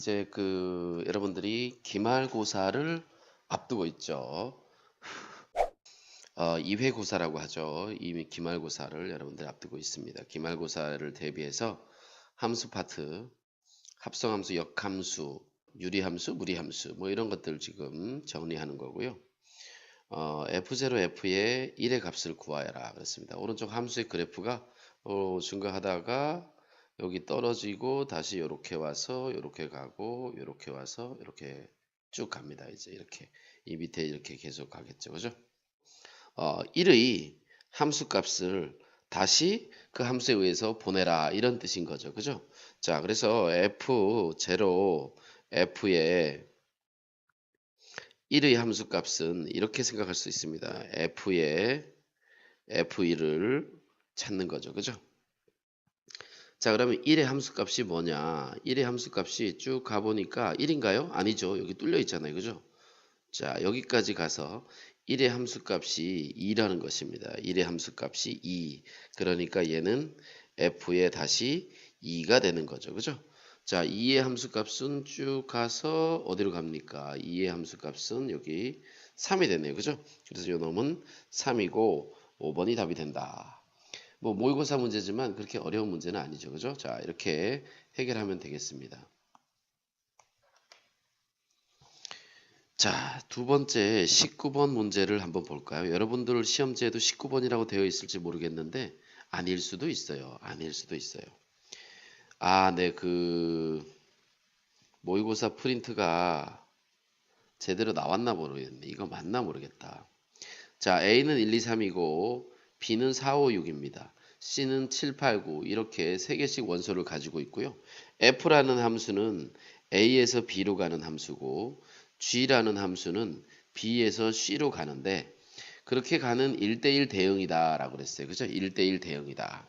이제 여러분들이 기말고사를 앞두고 있죠. 2회고사라고 하죠. 이미 기말고사를 여러분들 앞두고 있습니다. 기말고사를 대비해서 함수 파트, 합성함수, 역함수, 유리함수, 무리함수 뭐 이런 것들 지금 정리하는 거고요. F0, F의 1의 값을 구하여라 그랬습니다. 오른쪽 함수의 그래프가 증가하다가 여기 떨어지고 다시 이렇게 와서 이렇게 가고 이렇게 와서 이렇게 쭉 갑니다. 이제 이렇게 이 밑에 이렇게 계속 가겠죠. 그죠? 1의 함수 값을 다시 그 함수에 의해서 보내라 이런 뜻인 거죠. 그죠? 자, 그래서 F0, F의 1의 함수 값은 이렇게 생각할 수 있습니다. F의 F1을 찾는 거죠. 그죠? 자, 그러면 1의 함수값이 뭐냐? 1의 함수값이 쭉 가보니까 1인가요? 아니죠. 여기 뚫려 있잖아요. 그죠? 자, 여기까지 가서 1의 함수값이 2라는 것입니다. 1의 함수값이 2. 그러니까 얘는 F에 다시 2가 되는 거죠. 그죠? 자, 2의 함수값은 쭉 가서 어디로 갑니까? 2의 함수값은 여기 3이 되네요. 그죠? 그래서 요 놈은 3이고 5번이 답이 된다. 뭐 모의고사 문제지만 그렇게 어려운 문제는 아니죠. 그죠? 자, 이렇게 해결하면 되겠습니다. 자, 두 번째 19번 문제를 한번 볼까요? 여러분들 시험지에도 19번이라고 되어 있을지 모르겠는데 아닐 수도 있어요. 아닐 수도 있어요. 네, 모의고사 프린트가 제대로 나왔나 모르겠네. 이거 맞나 모르겠다. 자, A는 1, 2, 3이고 B는 4, 5, 6입니다. C는 7, 8, 9 이렇게 3개씩 원소를 가지고 있고요. F라는 함수는 A에서 B로 가는 함수고 G라는 함수는 B에서 C로 가는데 그렇게 가는 1대1 대응이다 라고 그랬어요. 그죠? 1대1 대응이다.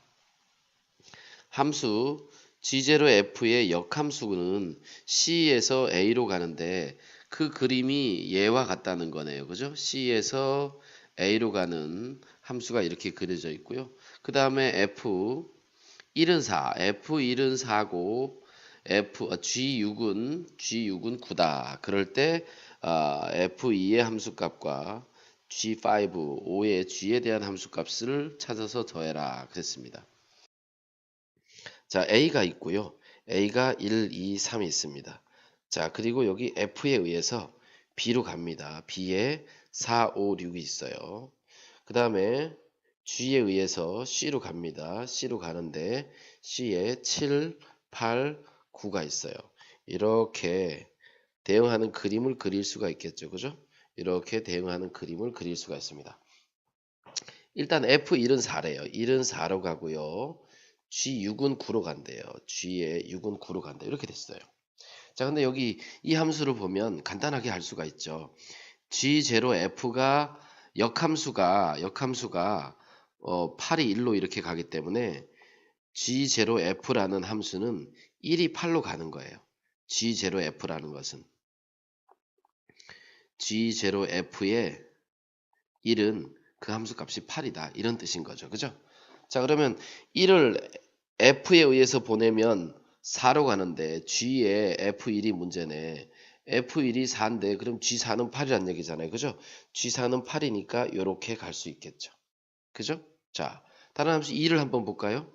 함수 G0F의 역함수는 C에서 A로 가는데 그 그림이 얘와 같다는 거네요. 그죠? C에서 A로 가는 함수가 이렇게 그려져 있고요. 그 다음에 F1은 4, F1은 4고 G6은 9다. 그럴 때 F2의 함수값과 G5, 5의 G에 대한 함수값을 찾아서 더해라. 그랬습니다. 자, A가 있고요. A가 1, 2, 3이 있습니다. 자, 그리고 여기 F에 의해서 B로 갑니다. B에 4, 5, 6이 있어요. 그 다음에 G에 의해서 C로 갑니다. C로 가는데 C에 7, 8, 9가 있어요. 이렇게 대응하는 그림을 그릴 수가 있겠죠. 그죠? 이렇게 대응하는 그림을 그릴 수가 있습니다. 일단 F1은 4래요. 1은 4로 가고요. G6은 9로 간대요. G의 6은 9로 간대요. 이렇게 됐어요. 자, 근데 여기 이 함수를 보면 간단하게 할 수가 있죠. G0F가 역함수가 8이 1로 이렇게 가기 때문에 G0F라는 함수는 1이 8로 가는 거예요. G0F라는 것은 G0F의 1은 그 함수 값이 8이다. 이런 뜻인 거죠. 그죠? 자, 그러면 1을 F에 의해서 보내면 4로 가는데 G의 F1이 문제네. F1이 4인데 그럼 G4는 8이란 얘기잖아요. 그죠? G4는 8이니까 이렇게 갈 수 있겠죠. 그죠? 자, 다른 함수 2를 한번 볼까요?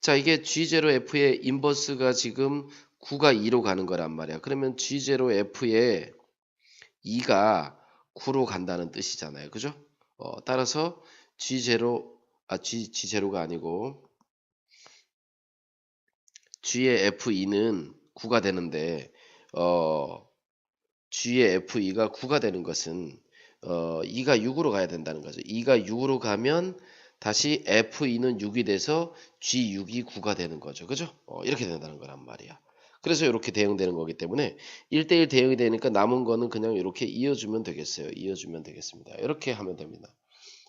자, 이게 G0F의 인버스가 지금 9가 2로 가는 거란 말이야. 그러면 G0F의 2가 9로 간다는 뜻이잖아요. 그죠? 따라서 G0가 아니고 G의 F2는 9가 되는데 G의 F2가 9가 되는 것은 2가 6으로 가야 된다는 거죠. 2가 6으로 가면 다시 F2는 6이 돼서 G6이 9가 되는 거죠. 그죠? 이렇게 된다는 거란 말이야. 그래서 이렇게 대응되는 거기 때문에 1대1 대응이 되니까 남은 거는 그냥 이렇게 이어주면 되겠어요. 이어주면 되겠습니다. 이렇게 하면 됩니다.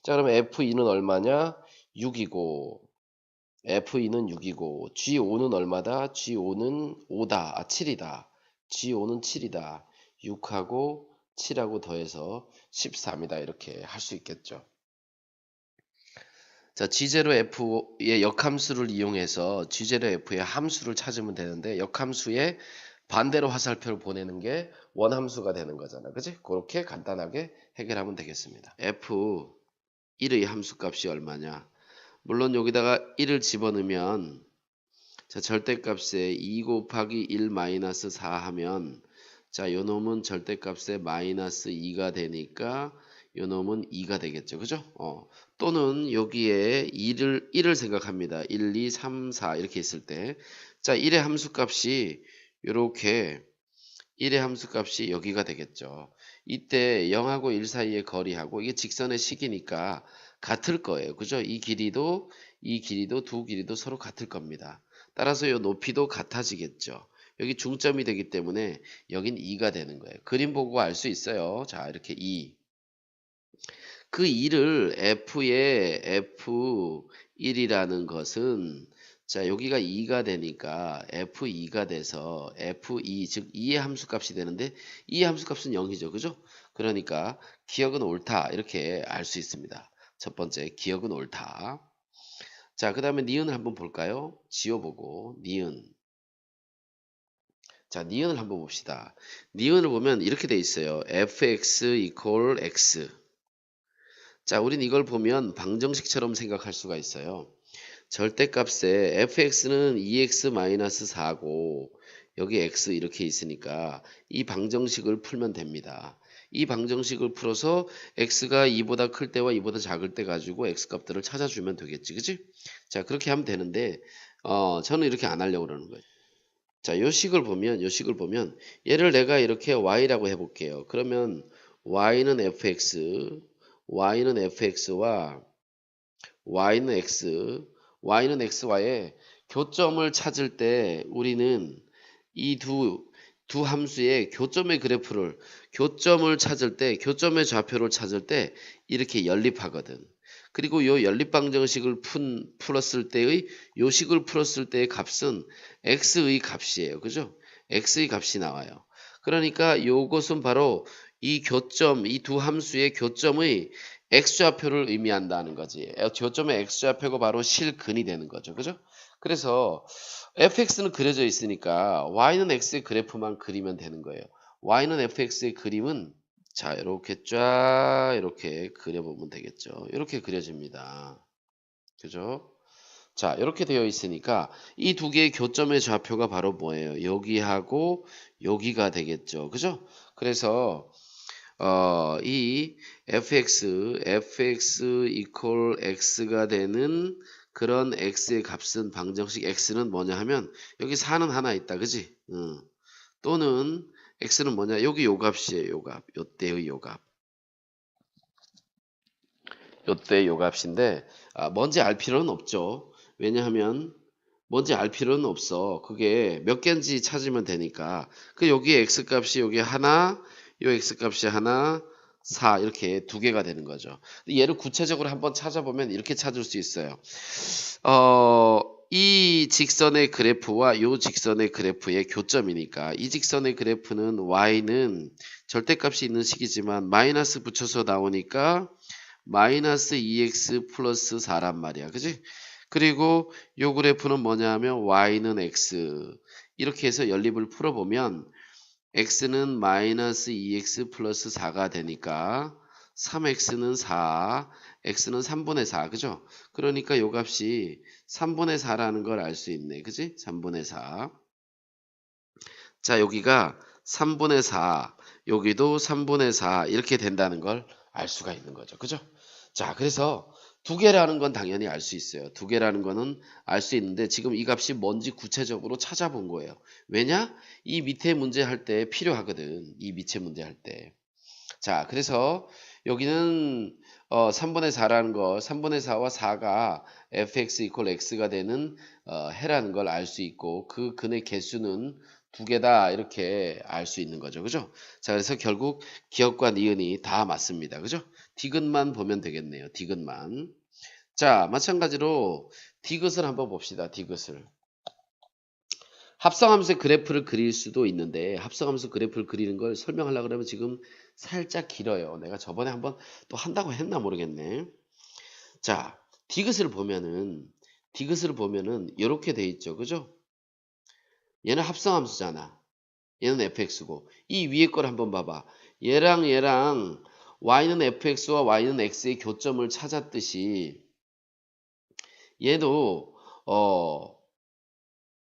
자, 그러면 F2는 얼마냐? 6이고 F2는 6이고 G5는 얼마다? G5는 5다. 7이다. G5는 7이다. 6하고 7하고 더해서 13이다. 이렇게 할 수 있겠죠. 자, G0F의 역함수를 이용해서 G0F의 함수를 찾으면 되는데 역함수의 반대로 화살표를 보내는 게 원함수가 되는 거잖아. 그지? 그렇게 간단하게 해결하면 되겠습니다. F1의 함수값이 얼마냐? 물론 여기다가 1을 집어넣으면 자, 절대값에 2 곱하기 1 마이너스 4 하면 자, 요 놈은 절대값에 마이너스 2가 되니까 요 놈은 2가 되겠죠. 그죠? 또는 여기에 1을 생각합니다. 1, 2, 3, 4 이렇게 있을 때 자, 1의 함수값이 요렇게 1의 함수값이 여기가 되겠죠. 이때 0하고 1 사이의 거리하고 이게 직선의 식이니까 같을 거예요. 그죠? 이 길이도 두 길이도 서로 같을 겁니다. 따라서 이 높이도 같아지겠죠. 여기 중점이 되기 때문에 여긴 2가 되는 거예요. 그림 보고 알 수 있어요. 자, 이렇게 2. 그 2를 F의 F1이라는 것은 자, 여기가 2가 되니까 F2가 돼서 F2, 즉 2의 함수값이 되는데 2의 함수값은 0이죠. 그죠? 그러니까 기억은 옳다. 이렇게 알 수 있습니다. 첫 번째, 기억은 옳다. 자, 그 다음에 니은을 한번 볼까요? 지워보고 니은. 자, 니은을 한번 봅시다. 니은을 보면 이렇게 돼 있어요. fx equal x. 자, 우린 이걸 보면 방정식처럼 생각할 수가 있어요. 절대값에 fx는 2x-4고 여기 x 이렇게 있으니까 이 방정식을 풀면 됩니다. 이 방정식을 풀어서 x가 2보다 클 때와 2보다 작을 때 가지고 x 값들을 찾아주면 되겠지. 그치? 자, 그렇게 하면 되는데 저는 이렇게 안 하려고 그러는 거예요. 자, 요 식을 보면 얘를 내가 이렇게 y라고 해볼게요. 그러면 y는 fx와 y는 x, y는 x와의 교점을 찾을 때 우리는 이 두 함수의 교점의 그래프를 교점을 찾을 때 교점의 좌표를 찾을 때 이렇게 연립하거든. 그리고 요 연립 방정식을 풀었을 때의 요 식을 풀었을 때의 값은 x의 값이에요. 그죠? x의 값이 나와요. 그러니까 요것은 바로 이 교점, 이 두 함수의 교점의 x좌표를 의미한다는 거지. 교점의 x좌표가 바로 실근이 되는 거죠. 그죠? 그래서 fx는 그려져 있으니까 y는 x의 그래프만 그리면 되는 거예요. y는 fx의 그림은 자, 이렇게 쫙 이렇게 그려보면 되겠죠. 이렇게 그려집니다. 그죠? 자, 이렇게 되어 있으니까 이 두 개의 교점의 좌표가 바로 뭐예요? 여기하고 여기가 되겠죠. 그죠? 그래서 이 fx equal x가 되는 그런 x의 값은 방정식 x는 뭐냐 하면 여기 4는 하나 있다. 그지? 또는 x는 뭐냐? 여기 요 값이에요. 요 값. 요때의 요 값. 요때 요 값인데 뭔지 알 필요는 없죠. 왜냐하면 뭔지 알 필요는 없어. 그게 몇 개인지 찾으면 되니까. 그 여기 x 값이 여기 하나, 요 x 값이 하나, 4 이렇게 두 개가 되는 거죠. 얘를 구체적으로 한번 찾아보면 이렇게 찾을 수 있어요. 이 직선의 그래프와 요 직선의 그래프의 교점이니까 이 직선의 그래프는 y는 절대값이 있는 식이지만 마이너스 붙여서 나오니까 마이너스 2x 플러스 4란 말이야. 그지? 그리고 요 그래프는 뭐냐 하면 y는 x 이렇게 해서 연립을 풀어보면 x는 마이너스 2x 플러스 4가 되니까 3x는 4, x는 3분의 4, 그죠? 그러니까 요 값이 3분의 4라는 걸 알 수 있네. 그지? 3분의 4. 자, 여기가 3분의 4, 여기도 3분의 4 이렇게 된다는 걸 알 수가 있는 거죠. 그죠? 자, 그래서 두 개라는 건 당연히 알 수 있어요. 두 개라는 거는 알 수 있는데 지금 이 값이 뭔지 구체적으로 찾아본 거예요. 왜냐? 이 밑에 문제 할 때 필요하거든. 이 밑에 문제 할 때. 자, 그래서 여기는 3분의 4라는 거, 3분의 4와 4가 fx equal x가 되는 해라는 걸 알 수 있고 그 근의 개수는 두 개다 이렇게 알 수 있는 거죠. 그죠? 자, 그래서 결국 기억과 니은이 다 맞습니다. 그죠? 디귿만 보면 되겠네요. 디귿만. 자, 마찬가지로 디귿을 한번 봅시다. 디귿을. 합성함수의 그래프를 그릴 수도 있는데 합성함수 그래프를 그리는 걸 설명하려고 그러면 지금 살짝 길어요. 내가 저번에 한번 또 한다고 했나 모르겠네. 자, 디귿을 보면은 이렇게 돼 있죠. 그죠? 얘는 합성함수잖아. 얘는 fx고 이 위에 걸 한번 봐봐. 얘랑 y는 fx와 y는 x의 교점을 찾았듯이 얘도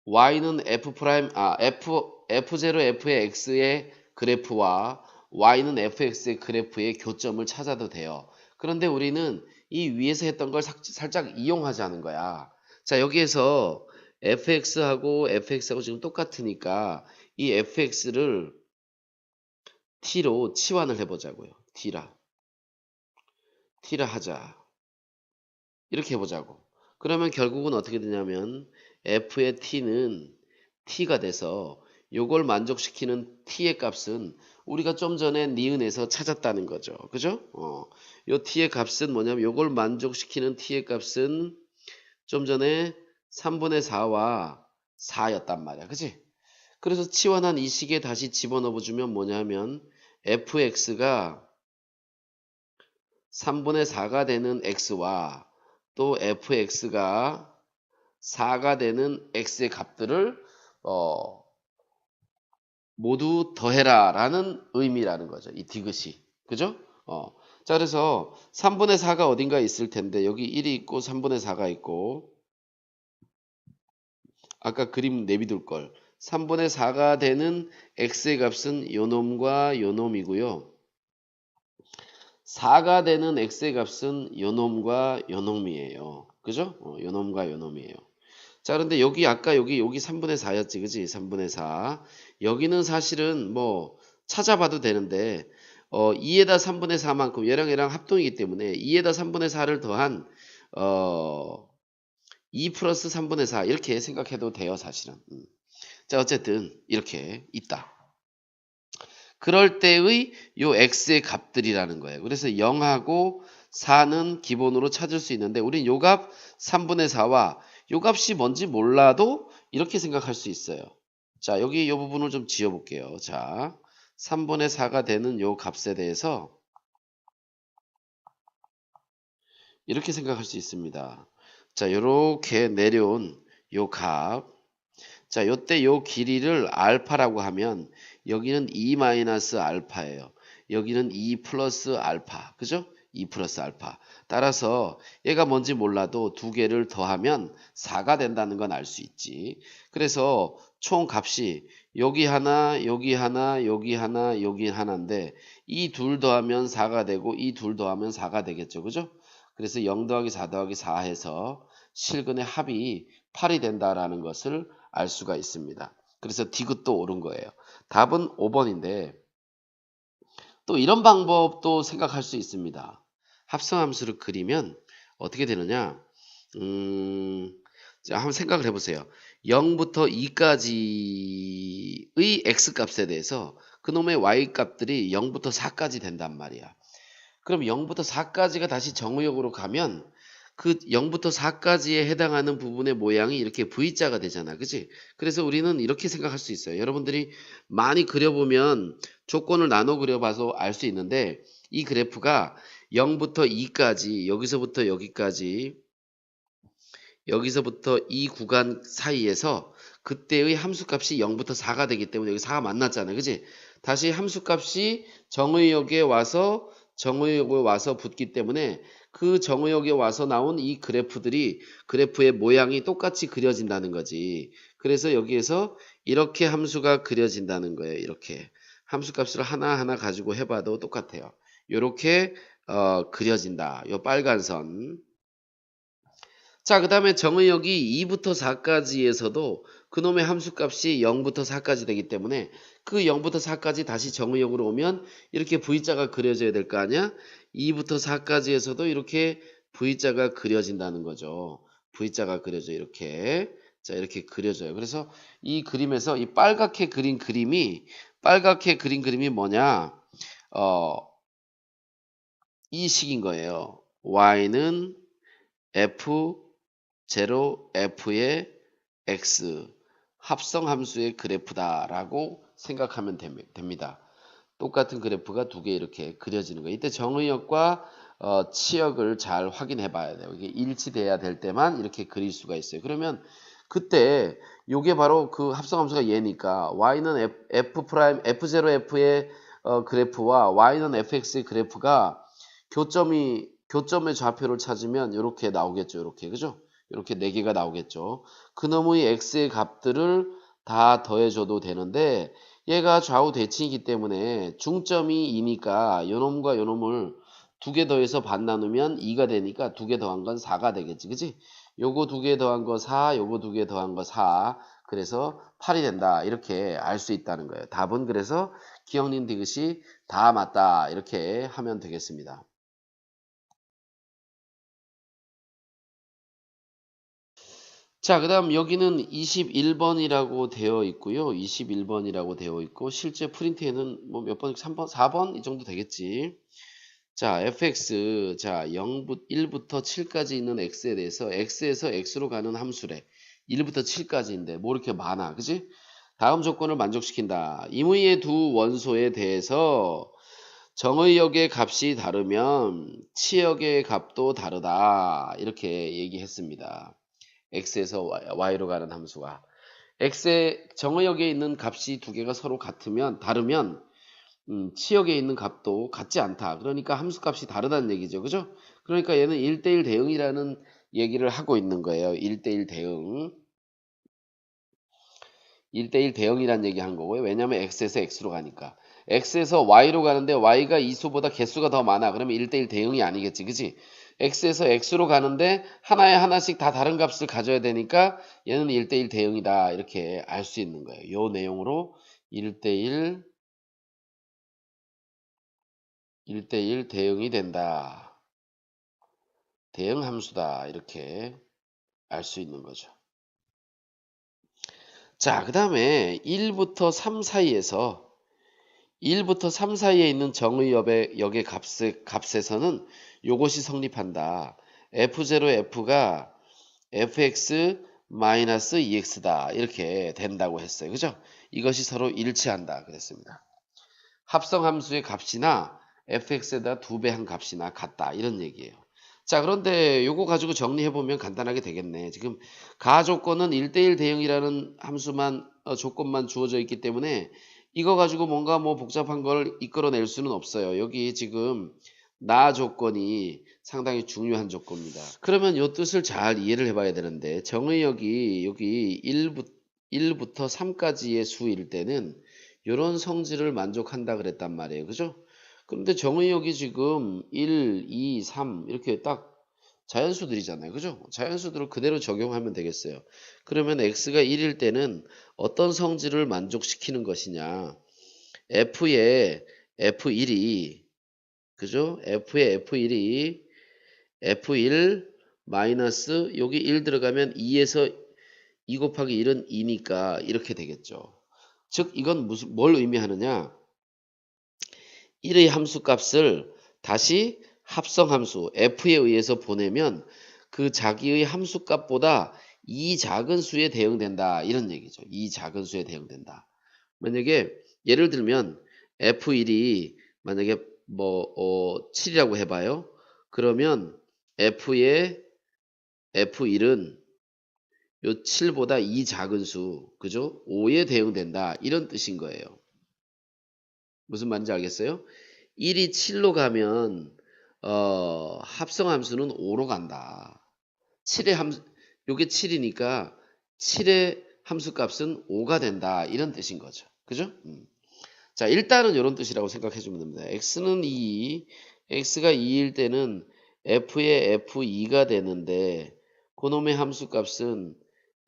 y는 f0 f의 x의 그래프와 y는 fx의 그래프의 교점을 찾아도 돼요. 그런데 우리는 이 위에서 했던 걸 살짝 이용하자는 거야. 자, 여기에서 fx하고 지금 똑같으니까 이 fx를 t로 치환을 해보자고요. t라 하자. 이렇게 해보자고. 그러면 결국은 어떻게 되냐면 f의 t는 t가 돼서 요걸 만족시키는 t의 값은 우리가 좀 전에 니은에서 찾았다는 거죠. 그죠? 요 t의 값은 뭐냐면 요걸 만족시키는 t의 값은 좀 전에 3분의 4와 4였단 말이야. 그치? 그래서 치환한 이 식에 다시 집어넣어 주면 뭐냐면 fx가 3분의 4가 되는 x와 또 fx가 4가 되는 x의 값들을 모두 더해라 라는 의미라는 거죠. 이 디귿이. 그죠? 자, 그래서 3분의 4가 어딘가에 있을 텐데 여기 1이 있고 3분의 4가 있고 아까 그림 내비둘 걸. 3분의 4가 되는 x의 값은 요 놈과 요 놈이고요. 4가 되는 x의 값은 요 놈과 요 놈이에요. 그죠? 요 놈과 요 놈이에요. 자, 그런데 여기 아까 여기 3분의 4였지. 그지? 3분의 4. 여기는 사실은 뭐 찾아봐도 되는데 2에다 3분의 4만큼 얘랑 합동이기 때문에 2에다 3분의 4를 더한 2 플러스 3분의 4 이렇게 생각해도 돼요. 사실은. 자, 어쨌든 이렇게 있다. 그럴 때의 요 x의 값들이라는 거예요. 그래서 0하고 4는 기본으로 찾을 수 있는데 우린 요 값 3분의 4와 요 값이 뭔지 몰라도 이렇게 생각할 수 있어요. 자, 여기 요 부분을 좀 지워볼게요. 자, 3분의 4가 되는 요 값에 대해서 이렇게 생각할 수 있습니다. 자, 요렇게 내려온 요 값. 자, 요때 요 길이를 알파라고 하면 여기는 2 마이너스 알파예요. 여기는 2 플러스 알파. 그죠? 2 플러스 알파. 따라서 얘가 뭔지 몰라도 두 개를 더하면 4가 된다는 건 알 수 있지. 그래서 총 값이 여기 하나, 여기 하나, 여기 하나, 여기 하나인데 이 둘 더하면 4가 되고 이 둘 더하면 4가 되겠죠. 그죠? 그래서 0 더하기 4 더하기 4 해서 실근의 합이 8이 된다라는 것을 알 수가 있습니다. 그래서 디귿도 옳은 거예요. 답은 5번인데 또 이런 방법도 생각할 수 있습니다. 합성함수를 그리면 어떻게 되느냐? 자, 한번 생각을 해보세요. 0부터 2까지의 x값에 대해서 그놈의 y값들이 0부터 4까지 된단 말이야. 그럼 0부터 4까지가 다시 정의역으로 가면 그 0부터 4까지에 해당하는 부분의 모양이 이렇게 V자가 되잖아. 그치? 그래서 우리는 이렇게 생각할 수 있어요. 여러분들이 많이 그려보면 조건을 나눠 그려봐서 알 수 있는데 이 그래프가 0부터 2까지 여기서부터 여기까지 여기서부터 이 구간 사이에서 그때의 함수값이 0부터 4가 되기 때문에 여기 4가 만났잖아요. 그치? 다시 함수값이 정의역에 와서 붙기 때문에 그 정의역에 와서 나온 이 그래프들이 그래프의 모양이 똑같이 그려진다는 거지. 그래서 여기에서 이렇게 함수가 그려진다는 거예요. 이렇게 함수값을 하나하나 가지고 해봐도 똑같아요. 이렇게 그려진다. 요 빨간 선. 자, 그 다음에 정의역이 2부터 4까지에서도 그놈의 함수값이 0부터 4까지 되기 때문에 그 0부터 4까지 다시 정의역으로 오면 이렇게 V자가 그려져야 될 거 아니야? 2부터 4까지에서도 이렇게 V자가 그려진다는 거죠. V자가 그려져 이렇게. 자, 이렇게 그려져요. 그래서 이 그림에서 이 빨갛게 그린 그림이 뭐냐? 이 식인 거예요. y는 f0 f의 x 합성함수의 그래프다라고 생각하면 됩니다. 똑같은 그래프가 두 개 이렇게 그려지는 거예요. 이때 정의역과 치역을 잘 확인해 봐야 돼요. 이게 일치돼야 될 때만 이렇게 그릴 수가 있어요. 그러면 그때 요게 바로 그 합성함수가 얘니까 y는 f 프라임 f0 f의 그래프와 y는 fx의 그래프가 교점의 좌표를 찾으면 이렇게 나오겠죠. 이렇게 그죠? 이렇게 4개가 나오겠죠. 그놈의 x의 값들을 다 더해줘도 되는데 얘가 좌우 대칭이기 때문에 중점이 2니까 요놈과 요놈을 2개 더해서 반 나누면 2가 되니까 2개 더한 건 4가 되겠지. 그치? 요거 2개 더한 거 4, 요거 2개 더한 거 4. 그래서 8이 된다. 이렇게 알 수 있다는 거예요. 답은 그래서 기억님 디귿이 다 맞다. 이렇게 하면 되겠습니다. 자, 그 다음 여기는 21번이라고 되어 있고요. 21번이라고 되어 있고 실제 프린트에는 뭐 몇 번, 3번, 4번 이 정도 되겠지. 자, fx, 자, 1부터 7까지 있는 x에 대해서 x에서 x로 가는 함수래. 1부터 7까지인데 뭐 이렇게 많아, 그지? 다음 조건을 만족시킨다. 임의의 두 원소에 대해서 정의역의 값이 다르면 치역의 값도 다르다. 이렇게 얘기했습니다. x에서 y로 가는 함수가. x의 정의역에 있는 값이 두 개가 서로 다르면 치역에 있는 값도 같지 않다. 그러니까 함수값이 다르다는 얘기죠. 그죠? 그러니까 얘는 1대1 대응이라는 얘기를 하고 있는 거예요. 1대1 대응. 1대1 대응이라는 얘기 한 거고요. 왜냐하면 x에서 x로 가니까. x에서 y로 가는데 y가 이 수보다 개수가 더 많아. 그러면 1대1 대응이 아니겠지. 그치? x에서 x로 가는데 하나에 하나씩 다 다른 값을 가져야 되니까 얘는 1대1 대응이다. 이렇게 알 수 있는 거예요. 요 내용으로 1대1 대응이 된다. 대응 함수다. 이렇게 알 수 있는 거죠. 자, 그 다음에 1부터 3 사이에서 1부터 3 사이에 있는 정의역의 값에서는 요것이 성립한다. f0f가 fx-ex다. 이렇게 된다고 했어요. 그죠? 이것이 서로 일치한다. 그랬습니다. 합성함수의 값이나 fx에다 2배 한 값이나 같다. 이런 얘기예요. 자, 그런데 요거 가지고 정리해보면 간단하게 되겠네. 지금 가조건은 1대1 대응이라는 함수만 조건만 주어져 있기 때문에 이거 가지고 뭔가 뭐 복잡한 걸 이끌어낼 수는 없어요. 여기 지금 나 조건이 상당히 중요한 조건입니다. 그러면 요 뜻을 잘 이해를 해봐야 되는데 정의역이 여기 1부터 3까지의 수일 때는 이런 성질을 만족한다 그랬단 말이에요. 그죠? 그런데 정의역이 지금 1, 2, 3 이렇게 딱 자연수들이잖아요. 그죠? 자연수들을 그대로 적용하면 되겠어요. 그러면 x가 1일 때는 어떤 성질을 만족시키는 것이냐. f의 f1이 그죠? f의 f1이 f1 마이너스 여기 1 들어가면 2에서 2 곱하기 1은 2니까 이렇게 되겠죠. 즉 이건 뭘 의미하느냐. 1의 함수값을 다시 합성함수 f에 의해서 보내면 그 자기의 함수값보다 이 작은 수에 대응된다. 이런 얘기죠. 이 작은 수에 대응된다. 만약에 예를 들면 f1이 만약에 뭐 7이라고 해봐요. 그러면 f의 f1은 요 7보다 이 작은 수, 그죠? 5에 대응된다. 이런 뜻인 거예요. 무슨 말인지 알겠어요? 1이 7로 가면 합성함수는 5로 간다. 7의 요게 7이니까 7의 함수값은 5가 된다. 이런 뜻인 거죠. 그죠? 자, 일단은 이런 뜻이라고 생각해 주면 됩니다. x는 2, x가 2일 때는 f의 f2가 되는데 그놈의 함수값은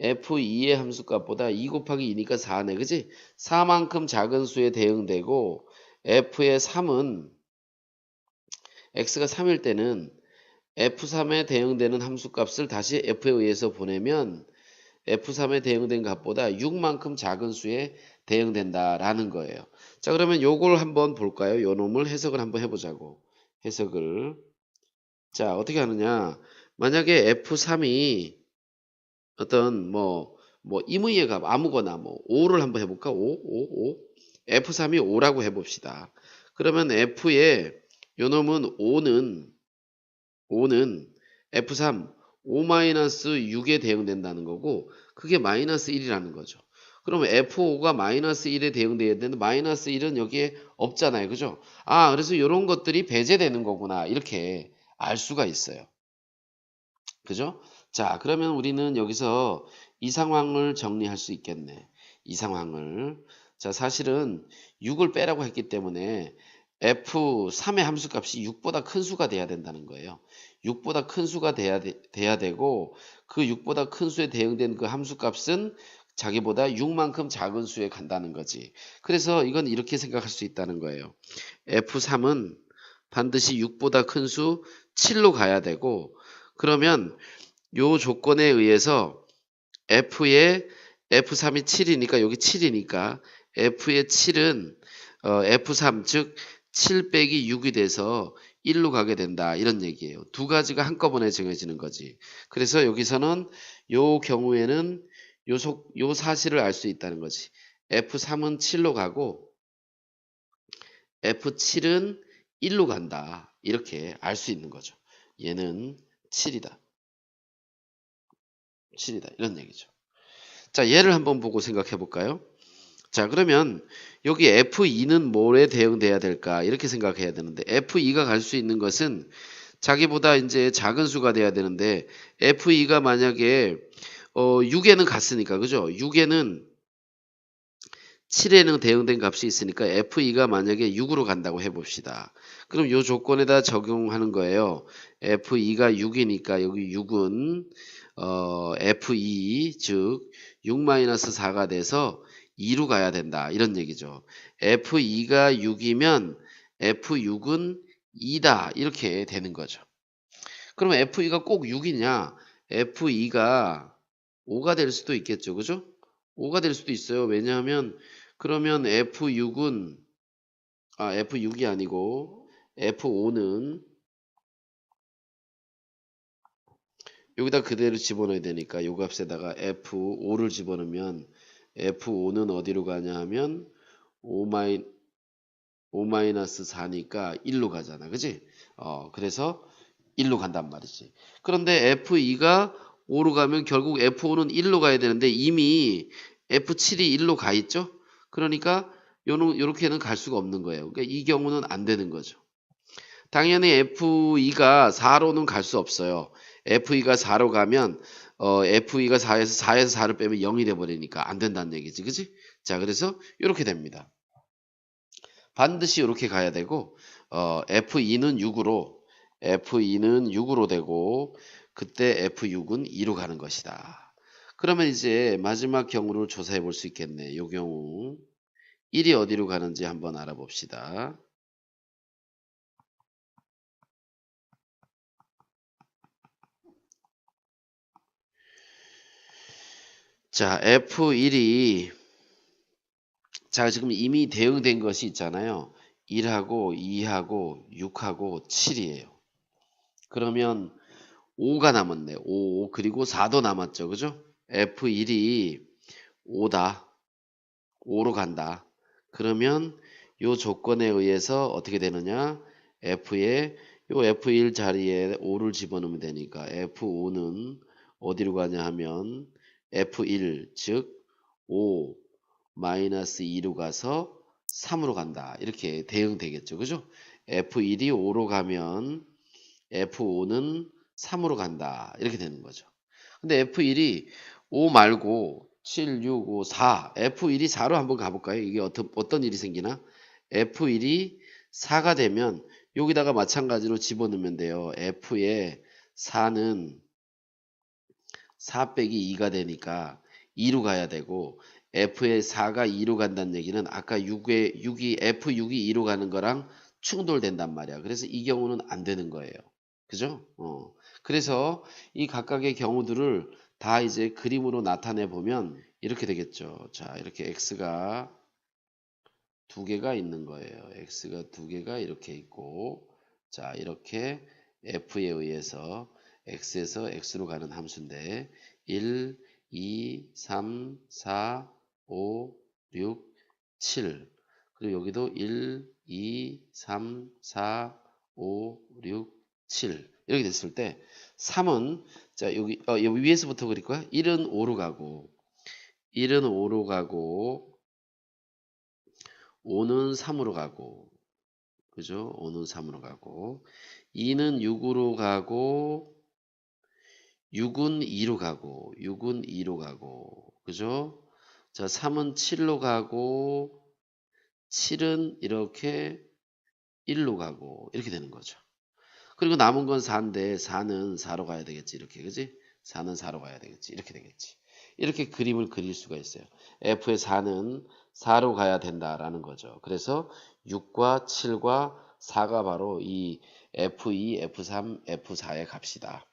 f2의 함수값보다 2 곱하기 2니까 4네. 그지? 4만큼 작은 수에 대응되고 f의 3은 x가 3일 때는 f3에 대응되는 함수값을 다시 f에 의해서 보내면 f3에 대응된 값보다 6만큼 작은 수에 대응된다라는 거예요. 자, 그러면 요걸 한번 볼까요? 요 놈을 해석을 한번 해보자고. 해석을. 자, 어떻게 하느냐. 만약에 f3이 어떤 임의의 값 아무거나 5를 한번 해볼까? 5. f3이 5라고 해봅시다. 그러면 f의 요 놈은 5는 f3 5-6에 대응된다는 거고 그게 마이너스 1이라는 거죠. 그러면 F5가 마이너스 1에 대응돼야 되는데 마이너스 1은 여기에 없잖아요. 그죠? 아, 그래서 이런 것들이 배제되는 거구나. 이렇게 알 수가 있어요. 그죠? 자, 그러면 우리는 여기서 이 상황을 정리할 수 있겠네. 이 상황을. 자, 사실은 6을 빼라고 했기 때문에 F3의 함수값이 6보다 큰 수가 돼야 된다는 거예요. 6보다 큰 수가 돼야 되고 그 6보다 큰 수에 대응된 그 함수값은 자기보다 6만큼 작은 수에 간다는 거지. 그래서 이건 이렇게 생각할 수 있다는 거예요. F3은 반드시 6보다 큰 수 7로 가야 되고 그러면 요 조건에 의해서 F의 F3이 7이니까 여기 7이니까 F의 7은 F3 즉 7 빼기 6이 돼서 1로 가게 된다 이런 얘기예요. 두 가지가 한꺼번에 정해지는 거지. 그래서 여기서는 요 경우에는 요 사실을 알 수 있다는 거지. F3은 7로 가고 F7은 1로 간다. 이렇게 알 수 있는 거죠. 얘는 7이다. 7이다. 이런 얘기죠. 자, 얘를 한번 보고 생각해 볼까요? 자, 그러면 여기 F2는 뭐에 대응돼야 될까? 이렇게 생각해야 되는데 F2가 갈 수 있는 것은 자기보다 이제 작은 수가 돼야 되는데 F2가 만약에 6에는 갔으니까 그죠? 6에는 7에는 대응된 값이 있으니까 F2가 만약에 6으로 간다고 해봅시다. 그럼 이 조건에다 적용하는 거예요. F2가 6이니까 여기 6은 F2 즉 6-4가 돼서 2로 가야 된다. 이런 얘기죠. F2가 6이면 F6은 2다. 이렇게 되는 거죠. 그럼 F2가 꼭 6이냐? F2가 5가 될 수도 있겠죠. 그죠? 5가 될 수도 있어요. 왜냐하면 그러면 F6이 아니고 F5는 여기다 그대로 집어넣어야 되니까 요 값에다가 F5를 집어넣으면 F5는 어디로 가냐 하면 5-4니까 1로 가잖아. 그지? 그래서 1로 간단 말이지. 그런데 F2가 5로 가면 결국 F5는 1로 가야 되는데 이미 F7이 1로 가 있죠? 그러니까 요렇게는 갈 수가 없는 거예요. 그러니까 이 경우는 안 되는 거죠. 당연히 F2가 4로는 갈 수 없어요. F2가 4로 가면 F2가 4에서 4를 빼면 0이 돼 버리니까 안 된다는 얘기지. 그지? 자, 그래서 이렇게 됩니다. 반드시 이렇게 가야 되고 F2는 6으로 되고 그때 F6은 2로 가는 것이다. 그러면 이제 마지막 경우를 조사해 볼 수 있겠네. 요 경우 1이 어디로 가는지 한번 알아봅시다. 자, F1이 자, 지금 이미 대응된 것이 있잖아요. 1하고 2하고 6하고 7이에요. 그러면 5가 남았네. 5 그리고 4도 남았죠. 그죠? F1이 5다. 5로 간다. 그러면 요 조건에 의해서 어떻게 되느냐? F에 요 F1 자리에 5를 집어넣으면 되니까 F5는 어디로 가냐 하면 F1 즉 5 마이너스 2로 가서 3으로 간다. 이렇게 대응되겠죠. 그죠? F1이 5로 가면 F5는 3으로 간다. 이렇게 되는 거죠. 근데 F1이 5 말고 7, 6, 5, 4. F1이 4로 한번 가볼까요? 이게 어떤 일이 생기나? F1이 4가 되면 여기다가 마찬가지로 집어넣으면 돼요. F에 4는 4 빼기 2가 되니까 2로 가야 되고 F에 4가 2로 간다는 얘기는 아까 6이 F6이 2로 가는 거랑 충돌된단 말이야. 그래서 이 경우는 안 되는 거예요. 그죠? 그래서 이 각각의 경우들을 다 이제 그림으로 나타내 보면 이렇게 되겠죠. 자, 이렇게 X가 두 개가 있는 거예요. X가 두 개가 이렇게 있고, 자, 이렇게 F에 의해서 X에서 X로 가는 함수인데, 1, 2, 3, 4, 5, 6, 7. 그리고 여기도 1, 2, 3, 4, 5, 6, 7. 이렇게 됐을 때 3은 자 여기 위에서부터 그릴 거야. 1은 5로 가고 1은 5로 가고 5는 3으로 가고 그죠? 5는 3으로 가고 2는 6으로 가고 6은 2로 가고 6은 2로 가고 그죠? 자 3은 7로 가고 7은 이렇게 1로 가고 이렇게 되는 거죠. 그리고 남은 건 4인데 4는 4로 가야 되겠지. 이렇게 그지? 4는 4로 가야 되겠지. 이렇게 되겠지. 이렇게 그림을 그릴 수가 있어요. F의 4는 4로 가야 된다라는 거죠. 그래서 6과 7과 4가 바로 이 F2, F3, F4의 값이다.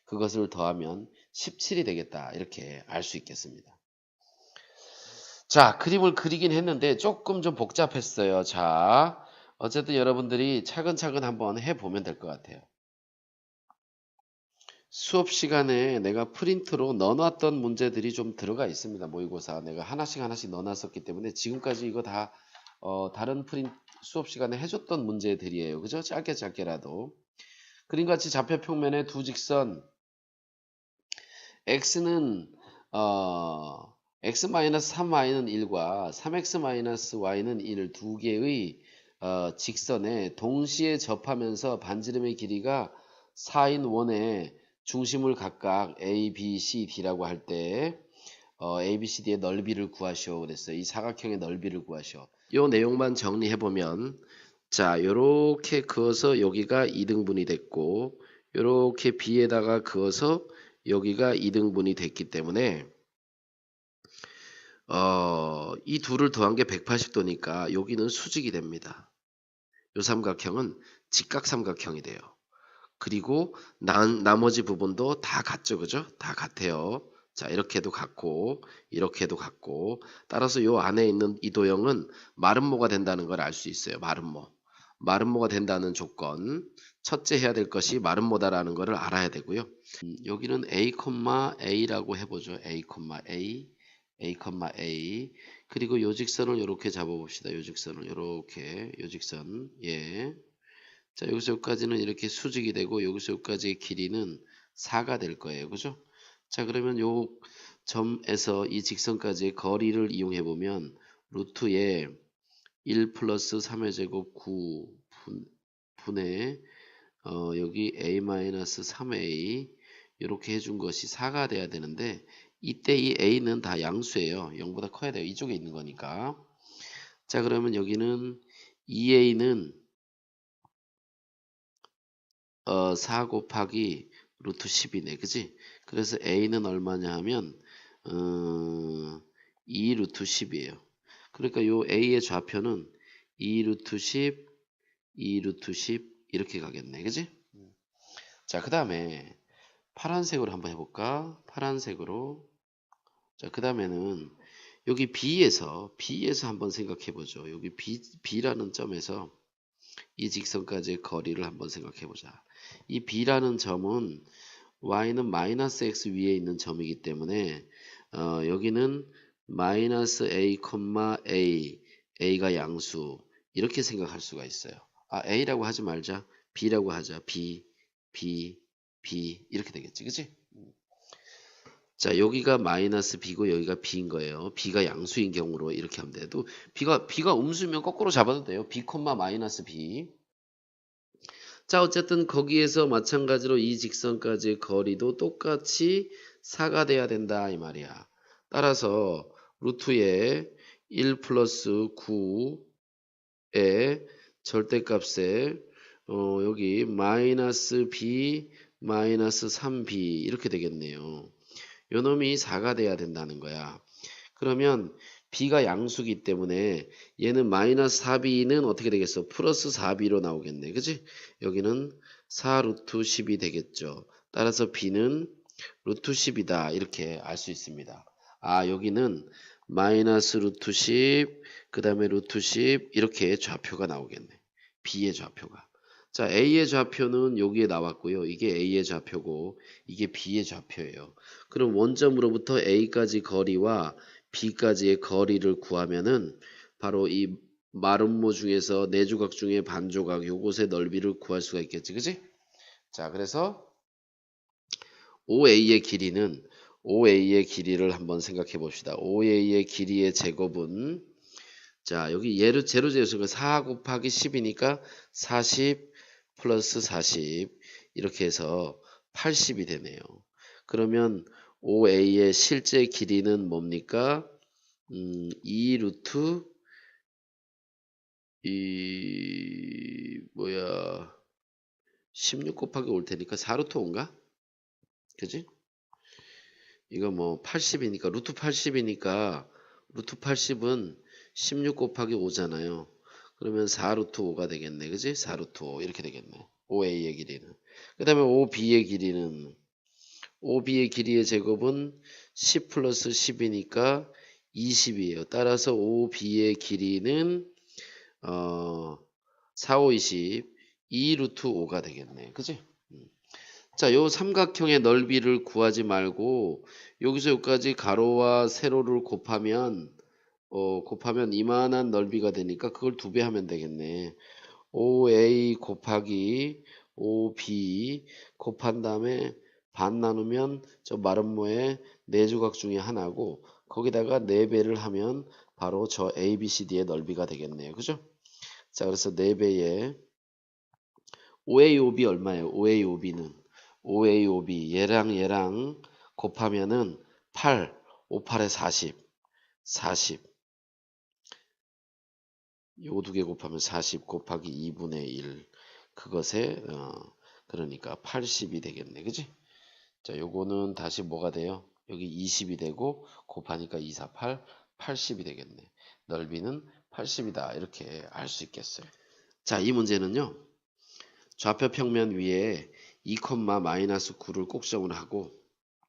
그것을 더하면 17이 되겠다. 이렇게 알 수 있겠습니다. 자, 그림을 그리긴 했는데 조금 좀 복잡했어요. 자, 어쨌든 여러분들이 차근차근 한번 해보면 될 것 같아요. 수업 시간에 내가 프린트로 넣어놨던 문제들이 좀 들어가 있습니다. 모의고사 내가 하나씩 넣어놨었기 때문에 지금까지 이거 다 다른 수업 시간에 해줬던 문제들이에요. 그죠? 짧게라도. 그림같이 좌표 평면에 두 직선 x는 x-3y는 1과 3x-y는 1 두 개의 직선에 동시에 접하면서 반지름의 길이가 4인 원의 중심을 각각 A, B, C, D라고 할 때 A, B, C, D의 넓이를 구하시오 그랬어요. 이 사각형의 넓이를 구하시오. 요 내용만 정리해 보면 자, 요렇게 그어서 여기가 2등분이 됐고 요렇게 B에다가 그어서 여기가 2등분이 됐기 때문에 이 둘을 더한 게 180도니까 여기는 수직이 됩니다. 요 삼각형은 직각삼각형이 돼요. 그리고 나머지 부분도 다 같죠. 그죠? 다 같아요. 자, 이렇게도 같고 이렇게도 같고 따라서 요 안에 있는 이 도형은 마름모가 된다는 걸 알 수 있어요. 마름모가 된다는 조건 첫째 해야 될 것이 마름모다라는 것을 알아야 되고요. 여기는 A,A라고 해보죠. A,A 그리고 요 직선을 이렇게 잡아봅시다. 요 직선을 이렇게 요 직선 예. 자, 여기서 여기까지는 이렇게 수직이 되고 여기서 여기까지의 길이는 4가 될 거예요. 그죠? 자, 그러면 요 점에서 이 직선까지의 거리를 이용해 보면 루트에 1 플러스 3의 제곱 9 분의 여기 a-3a 이렇게 해준 것이 4가 돼야 되는데 이때 이 a는 다 양수예요. 0보다 커야 돼요. 이쪽에 있는 거니까. 자, 그러면 여기는 2a는 4 곱하기 루트 10이네. 그지? 그래서 a는 얼마냐 하면 2 루트 10이에요. 그러니까 요 a의 좌표는 2 루트 10, 2 루트 10 이렇게 가겠네. 그지? 자, 그 다음에 파란색으로 한번 해볼까? 파란색으로. 자, 그 다음에는 여기 B에서 한번 생각해 보죠. 여기 B라는 점에서 이 직선까지의 거리를 한번 생각해 보자. 이 B라는 점은 Y는 마이너스 X 위에 있는 점이기 때문에 여기는 마이너스 A, A, A가 양수 이렇게 생각할 수가 있어요. A라고 하지 말자. B라고 하자. B 이렇게 되겠지. 그치? 자, 여기가 마이너스 B고 여기가 B인 거예요. B가 양수인 경우로 이렇게 하면 돼도 B가 음수면 거꾸로 잡아도 돼요. B, 마이너스 B. 자, 어쨌든 거기에서 마찬가지로 이 직선까지의 거리도 똑같이 4가 돼야 된다 이 말이야. 따라서 루트에 1 플러스 9의 절대값에 여기 마이너스 B 마이너스 3B 이렇게 되겠네요. 요 놈이 4가 돼야 된다는 거야. 그러면 B가 양수기 때문에 얘는 마이너스 4B는 어떻게 되겠어? 플러스 4B로 나오겠네. 그치? 여기는 4 루트 10이 되겠죠. 따라서 B는 루트 10이다. 이렇게 알 수 있습니다. 여기는 마이너스 루트 10, 그 다음에 루트 10 이렇게 좌표가 나오겠네. B의 좌표가. 자, A의 좌표는 여기에 나왔고요. 이게 A의 좌표고 이게 B의 좌표예요. 그럼 원점으로부터 A까지 거리와 B까지의 거리를 구하면은 바로 이 마름모 중에서 네 조각 중에 반 조각 요것의 넓이를 구할 수가 있겠지. 그지? 자, 그래서 OA의 길이를 한번 생각해 봅시다. OA의 길이의 제곱은 자, 여기 제로 제곱은 4 곱하기 10이니까 40 플러스 40 이렇게 해서 80이 되네요. 그러면 OA의 실제 길이는 뭡니까? 2 루트 16 곱하기 올 테니까 4 루트 5인가? 그지? 이거 뭐 80이니까 루트 80은 16 곱하기 5잖아요. 그러면 4 루트 5가 되겠네. 그지? 4 루트 5 이렇게 되겠네. OA의 길이는. 그 다음에 OB의 길이의 제곱은 10 플러스 10이니까 20이에요. 따라서 OB의 길이는 4, 5, 20, 2 루트 5가 되겠네. 그지? 자, 요 삼각형의 넓이를 구하지 말고 여기서 여기까지 가로와 세로를 곱하면 이만한 넓이가 되니까 그걸 2배 하면 되겠네. OA 곱하기 OB 곱한 다음에 반 나누면 저 마름모의 4조각 중에 하나고 거기다가 4배를 하면 바로 저 ABCD의 넓이가 되겠네요. 그죠? 자, 그래서 4배에 OAOB 얼마예요? OAOB 얘랑 곱하면은 8, 5, 8에 40 요 두 개 곱하면 40 곱하기 2분의 1 그것에 그러니까 80이 되겠네. 그지? 자, 요거는 다시 뭐가 돼요? 여기 20이 되고 곱하니까 2, 4, 8, 80이 되겠네. 넓이는 80이다. 이렇게 알 수 있겠어요. 자, 이 문제는요. 좌표 평면 위에 2, 마이너스 9를 꼭점을 하고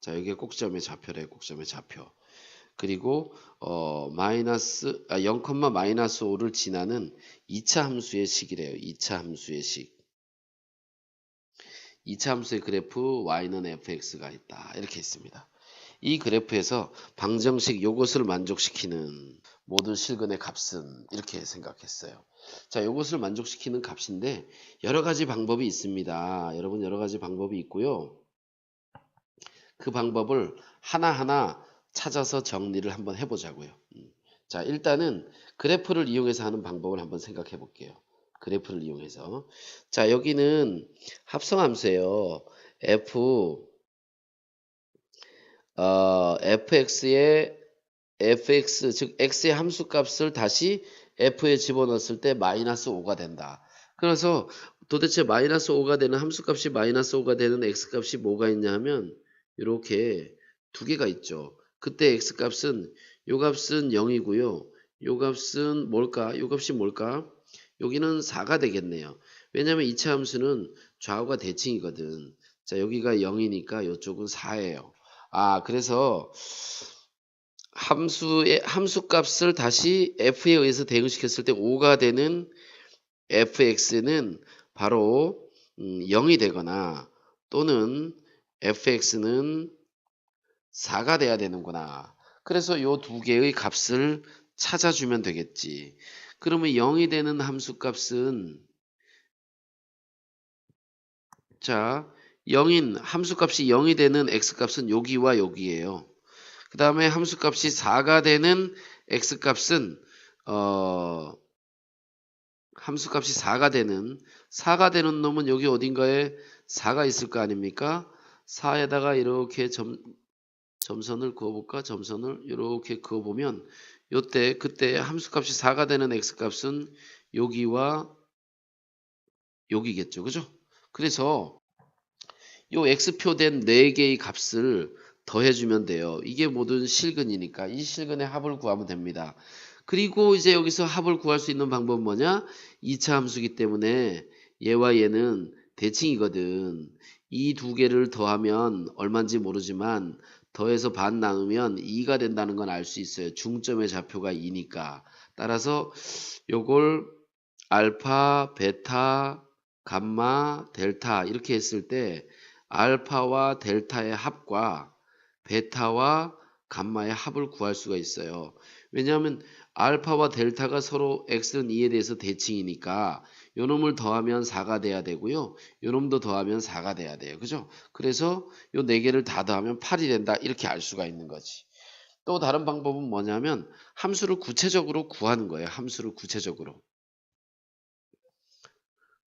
자, 여기에 꼭점의 좌표래. 꼭점의 좌표. 그리고 0, 마이너스 5를 지나는 2차 함수의 식이래요. 2차 함수의 식. 2차 함수의 그래프 y는 fx가 있다. 이렇게 있습니다. 이 그래프에서 방정식 요것을 만족시키는 모든 실근의 값은 이렇게 생각했어요. 자, 요것을 만족시키는 값인데 여러 가지 방법이 있습니다. 여러분 여러 가지 방법이 있고요. 그 방법을 하나하나 찾아서 정리를 한번 해보자고요. 자, 일단은 그래프를 이용해서 하는 방법을 한번 생각해 볼게요. 그래프를 이용해서. 자, 여기는 합성함수예요. fx의 fx 즉 x의 함수값을 다시 f에 집어넣었을 때 마이너스 5가 된다. 그래서 도대체 마이너스 5가 되는 함수값이 마이너스 5가 되는 x값이 뭐가 있냐 하면 이렇게 두 개가 있죠. 그때 x값은 요 값은 0이고요. 요 값은 뭘까? 요 값이 뭘까? 여기는 4가 되겠네요. 왜냐하면 2차 함수는 좌우가 대칭이거든. 자, 여기가 0이니까 이쪽은 4예요. 그래서 함수값을 다시 f에 의해서 대응시켰을 때 5가 되는 fx는 바로 0이 되거나 또는 fx는 4가 돼야 되는구나. 그래서 요 두 개의 값을 찾아주면 되겠지. 그러면 0이 되는 함수값은 자, 함수값이 0이 되는 x값은 여기와 여기예요. 그 다음에 함수값이 4가 되는 x값은 함수값이 4가 되는 놈은 여기 어딘가에 4가 있을 거 아닙니까? 4에다가 이렇게 점선을 그어볼까? 점선을 이렇게 그어보면 그때 함수값이 4가 되는 x값은 여기와 여기겠죠. 그죠? 그래서 요 x표된 4개의 값을 더해주면 돼요. 이게 모든 실근이니까 이 실근의 합을 구하면 됩니다. 그리고 이제 여기서 합을 구할 수 있는 방법은 뭐냐? 2차 함수기 때문에 얘와 얘는 대칭이거든. 이 두 개를 더하면 얼마인지 모르지만 더해서 반 나누면 2가 된다는 건 알 수 있어요. 중점의 좌표가 2니까. 따라서 요걸 알파, 베타, 감마, 델타 이렇게 했을 때 알파와 델타의 합과 베타와 감마의 합을 구할 수가 있어요. 왜냐하면 알파와 델타가 서로 x는 2에 대해서 대칭이니까 요 놈을 더하면 4가 돼야 되고요. 요 놈도 더하면 4가 돼야 돼요. 그죠? 그래서 요 네 개를 다 더하면 8이 된다. 이렇게 알 수가 있는 거지. 또 다른 방법은 뭐냐면 함수를 구체적으로 구하는 거예요. 함수를 구체적으로.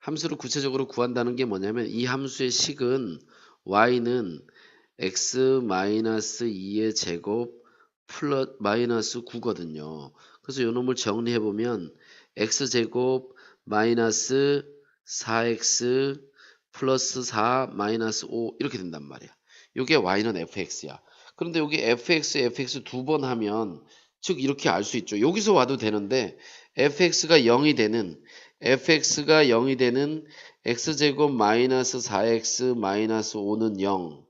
함수를 구체적으로 구한다는 게 뭐냐면 이 함수의 식은 y는 x-2의 제곱 플러스 마이너스 9거든요. 그래서 요 놈을 정리해 보면 x제곱 마이너스 4x 플러스 4 마이너스 5 이렇게 된단 말이야. 요게 y는 fx야. 그런데 여기 fx 두 번 하면 즉 이렇게 알 수 있죠. 여기서 와도 되는데 fx가 0이 되는 x제곱 마이너스 4x 마이너스 5는 0.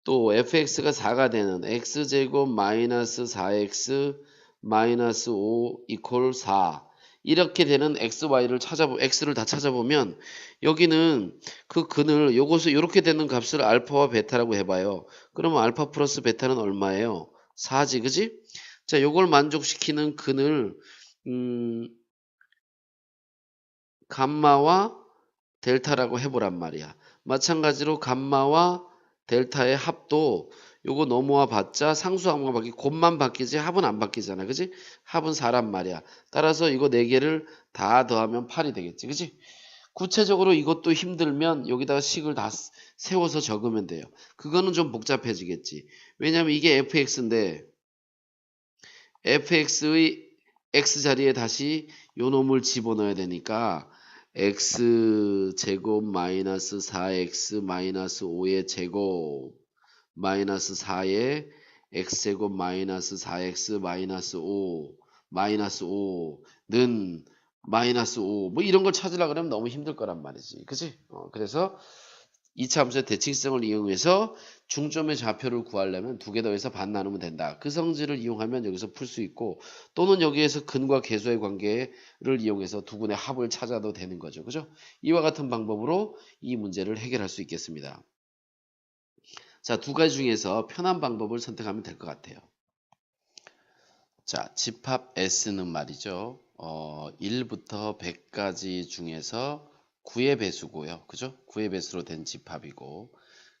또 fx가 4가 되는 x제곱 마이너스 4x 마이너스 5 이퀄 4. 이렇게 되는 xy를 x를 다 찾아보면 여기는 그 근을 요것을 이렇게 되는 값을 알파와 베타라고 해봐요. 그러면 알파 플러스 베타는 얼마예요? 4지, 그지? 자, 요걸 만족시키는 근을 감마와 델타라고 해보란 말이야. 마찬가지로 감마와 델타의 합도 요거 넘어와 봤자 상수함과 곱만 바뀌지 합은 안 바뀌잖아. 그지? 합은 4란 말이야. 따라서 이거 4개를 다 더하면 8이 되겠지. 그지? 구체적으로 이것도 힘들면 여기다가 식을 다 세워서 적으면 돼요. 그거는 좀 복잡해지겠지. 왜냐면 이게 fx인데 fx의 x 자리에 다시 요 놈을 집어넣어야 되니까 x제곱 마이너스 4x 마이너스 5의 제곱 마이너스 4의 x제곱 마이너스 4x 마이너스 5 마이너스 5는 마이너스 5 뭐 이런 걸 찾으려고 그러면 너무 힘들 거란 말이지. 그치? 그래서 2차 함수의 대칭성을 이용해서 중점의 좌표를 구하려면 두 개 더해서 반 나누면 된다. 그 성질을 이용하면 여기서 풀 수 있고 또는 여기에서 근과 계수의 관계를 이용해서 두 근의 합을 찾아도 되는 거죠. 그죠? 이와 같은 방법으로 이 문제를 해결할 수 있겠습니다. 자, 두 가지 중에서 편한 방법을 선택하면 될 것 같아요. 자, 집합 S는 말이죠. 1부터 100까지 중에서 9의 배수고요. 그죠? 9의 배수로 된 집합이고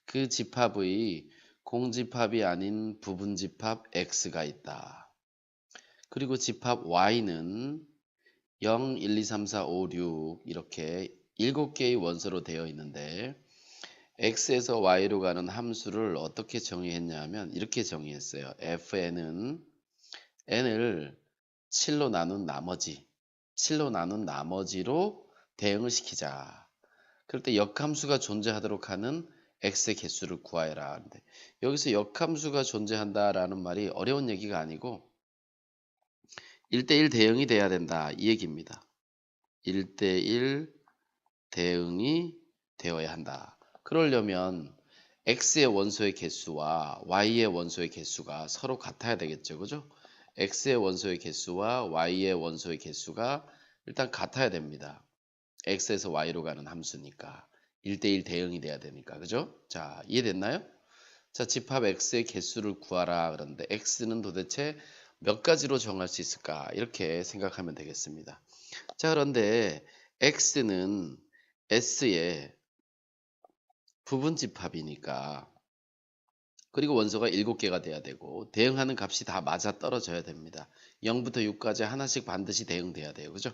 그 집합의 공집합이 아닌 부분집합 X가 있다. 그리고 집합 Y는 0, 1, 2, 3, 4, 5, 6 이렇게 7개의 원소로 되어 있는데 X에서 Y로 가는 함수를 어떻게 정의했냐 하면 이렇게 정의했어요. fn은 n을 7로 나눈 나머지로 대응을 시키자. 그럴 때 역함수가 존재하도록 하는 x의 개수를 구하여라 하는데 여기서 역함수가 존재한다라는 말이 어려운 얘기가 아니고 1대1 대응이 돼야 된다 이 얘기입니다. 1대1 대응이 되어야 한다. 그러려면 x의 원소의 개수와 y의 원소의 개수가 서로 같아야 되겠죠. 그죠? x의 원소의 개수와 y의 원소의 개수가 일단 같아야 됩니다. x에서 y로 가는 함수니까 1대1 대응이 돼야 되니까. 그죠? 자, 이해됐나요? 자, 집합 x의 개수를 구하라 그러는데 x는 도대체 몇 가지로 정할 수 있을까? 이렇게 생각하면 되겠습니다. 자, 그런데 x는 s의 부분집합이니까 그리고 원소가 7개가 돼야 되고 대응하는 값이 다 맞아 떨어져야 됩니다. 0부터 6까지 하나씩 반드시 대응돼야 돼요. 그죠?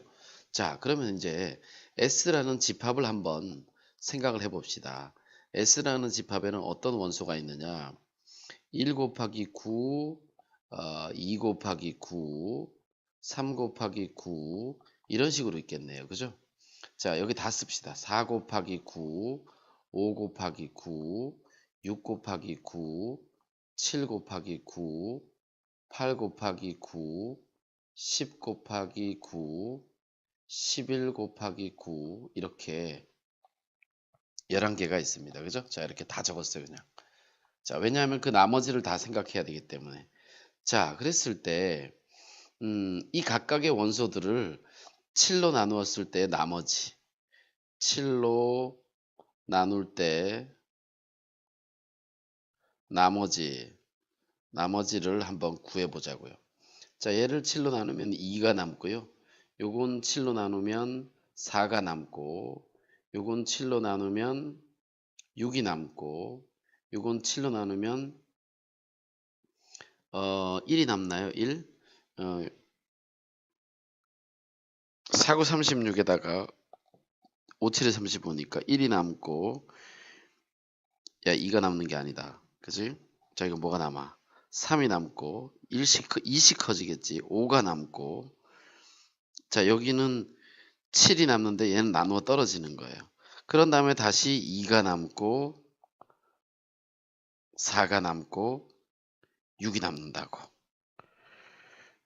자, 그러면 이제 S라는 집합을 한번 생각을 해봅시다. S라는 집합에는 어떤 원소가 있느냐? 1 곱하기 9, 2 곱하기 9, 3 곱하기 9 이런 식으로 있겠네요. 그죠? 자, 여기 다 씁시다. 4 곱하기 9, 5 곱하기 9, 6 곱하기 9, 7 곱하기 9, 8 곱하기 9, 10 곱하기 9, 11 곱하기 9 이렇게 11개가 있습니다. 그죠? 자, 이렇게 다 적었어요. 그냥. 자, 왜냐하면 그 나머지를 다 생각해야 되기 때문에. 자, 그랬을 때 이 각각의 원소들을 7로 나누었을 때 나머지 7로 나눌 때 나머지를 한번 구해 보자고요. 자, 얘를 7로 나누면 2가 남고요. 요건 7로 나누면 4가 남고, 요건 7로 나누면 6이 남고, 요건 7로 나누면 1이 남나요? 1. 4, 9, 36에다가 5, 7에 35니까 1이 남고, 야, 2가 남는 게 아니다. 그지? 자, 이거 뭐가 남아? 3이 남고, 2씩 커지겠지. 5가 남고, 자, 여기는 7이 남는데 얘는 나누어 떨어지는 거예요. 그런 다음에 다시 2가 남고, 4가 남고, 6이 남는다고.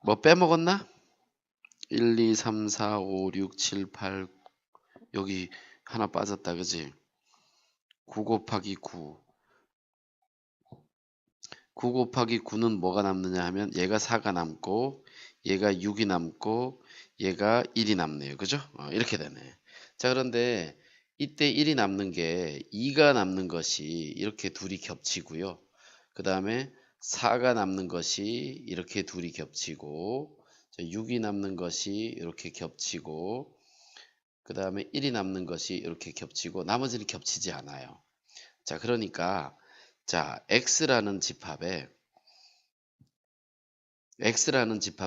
뭐 빼먹었나? 1, 2, 3, 4, 5, 6, 7, 8, 여기 하나 빠졌다. 그지? 9 곱하기 9. 9 곱하기 9는 뭐가 남느냐 하면 얘가 4가 남고 얘가 6이 남고 얘가 1이 남네요. 그죠? 이렇게 되네. 자, 그런데 이때 1이 남는 게 2가 남는 것이 이렇게 둘이 겹치고요. 그 다음에 4가 남는 것이 이렇게 둘이 겹치고 6이 남는 것이 이렇게 겹치고 그 다음에 1이 남는 것이 이렇게 겹치고 나머지는 겹치지 않아요. 자, 그러니까 자, X라는 집합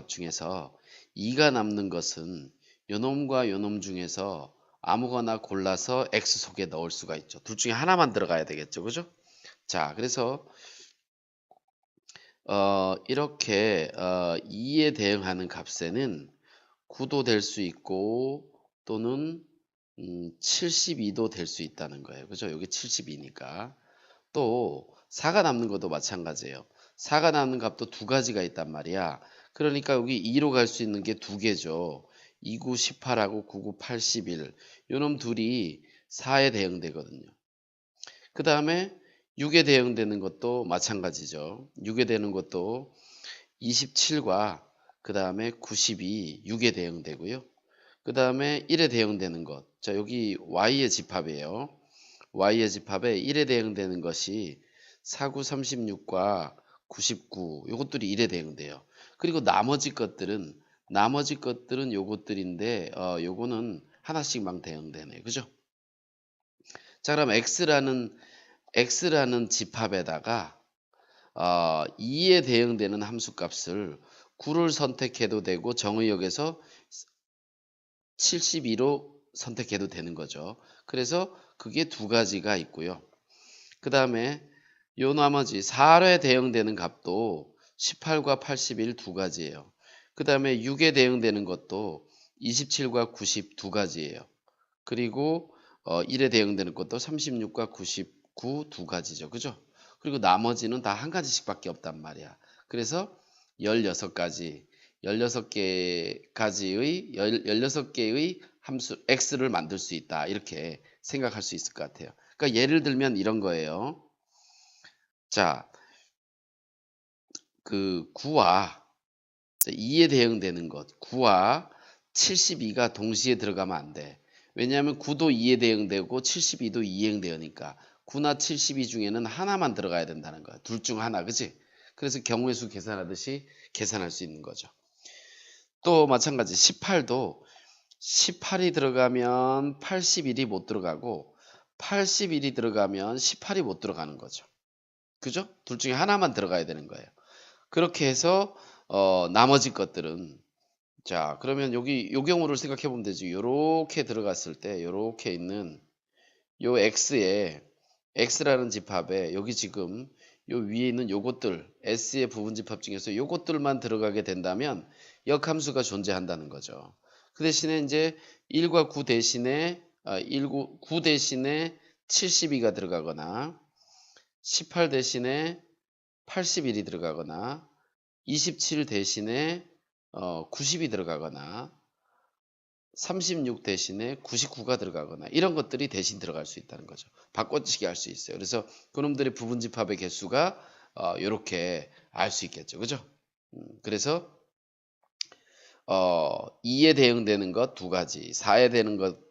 중에서 2가 남는 것은 요놈과 요놈 중에서 아무거나 골라서 X 속에 넣을 수가 있죠. 둘 중에 하나만 들어가야 되겠죠. 그죠? 자, 그래서 이렇게 2에 대응하는 값에는 9도 될 수 있고 또는 72도 될 수 있다는 거예요. 그죠? 여기 72니까. 또 4가 남는 것도 마찬가지예요. 4가 남는 값도 두 가지가 있단 말이야. 그러니까 여기 2로 갈 수 있는 게 두 개죠. 29, 18하고 99, 81. 요놈 둘이 4에 대응되거든요. 그 다음에 6에 대응되는 것도 마찬가지죠. 6에 되는 것도 27과 그 다음에 92, 6에 대응되고요. 그 다음에 1에 대응되는 것. 자, 여기 Y의 집합이에요. Y의 집합에 1에 대응되는 것이 49, 36과 99 요것들이 1에 대응돼요. 그리고 나머지 것들은 요것들인데 요거는 하나씩만 대응되네. 그죠? 자, 그럼 X라는 집합에다가 2에 대응되는 함수값을 9를 선택해도 되고 정의역에서 72로 선택해도 되는 거죠. 그래서 그게 두 가지가 있고요. 그 다음에 요 나머지 4에 대응되는 값도 18과 81 두 가지예요. 그 다음에 6에 대응되는 것도 27과 90 두 가지예요. 그리고 1에 대응되는 것도 36과 99 두 가지죠. 그죠? 그리고 나머지는 다 한 가지씩밖에 없단 말이야. 그래서 16가지, 16개의 함수 x를 만들 수 있다. 이렇게 생각할 수 있을 것 같아요. 그러니까 예를 들면 이런 거예요. 자, 그 9와 2에 대응되는 것, 9와 72가 동시에 들어가면 안 돼. 왜냐하면 9도 2에 대응되고 72도 2에 대응되니까 9나 72 중에는 하나만 들어가야 된다는 거야. 둘 중 하나, 그치? 그래서 경우의 수 계산하듯이 계산할 수 있는 거죠. 또 마찬가지 18도 18이 들어가면 81이 못 들어가고 81이 들어가면 18이 못 들어가는 거죠. 그죠? 둘 중에 하나만 들어가야 되는 거예요. 그렇게 해서 나머지 것들은 자, 그러면 여기 요 경우를 생각해 보면 되지. 요렇게 들어갔을 때 요렇게 있는 요 X라는 집합에 여기 지금 요 위에 있는 요것들 S의 부분 집합 중에서 요것들만 들어가게 된다면 역함수가 존재한다는 거죠. 그 대신에 이제 1과 9 대신에 9 대신에 72가 들어가거나 18 대신에 81이 들어가거나 27 대신에 90이 들어가거나 36 대신에 99가 들어가거나 이런 것들이 대신 들어갈 수 있다는 거죠. 바꿔치기 할 수 있어요. 그래서 그놈들의 부분집합의 개수가 이렇게 알 수 있겠죠. 그죠? 그래서 2에 대응되는 것 두 가지, 4에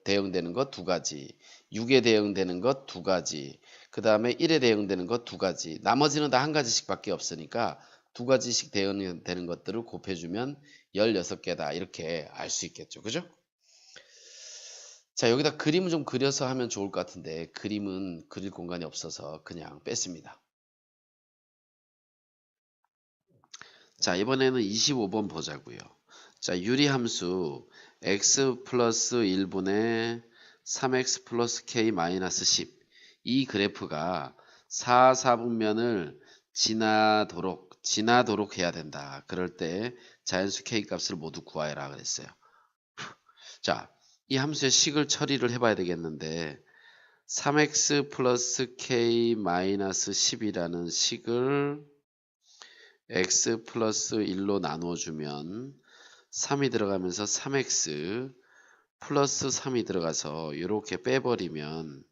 대응되는 것 두 가지, 6에 대응되는 것 두 가지, 그 다음에 1에 대응되는 것 두 가지, 나머지는 다 한 가지씩밖에 없으니까 두 가지씩 대응되는 것들을 곱해주면 16개다 이렇게 알 수 있겠죠. 그죠? 자, 여기다 그림을 좀 그려서 하면 좋을 것 같은데 그림은 그릴 공간이 없어서 그냥 뺐습니다. 자, 이번에는 25번 보자고요. 자, 유리함수 x 플러스 1분의 3x 플러스 k 마이너스 10. 이 그래프가 4, 4분면을 지나도록 해야 된다. 그럴 때 자연수 k 값을 모두 구하여라 그랬어요. 자, 이 함수의 식을 처리를 해봐야 되겠는데 3x 플러스 k 마이너스 10이라는 식을 x 플러스 1로 나눠주면 3이 들어가면서 3x 플러스 3이 들어가서 이렇게 빼버리면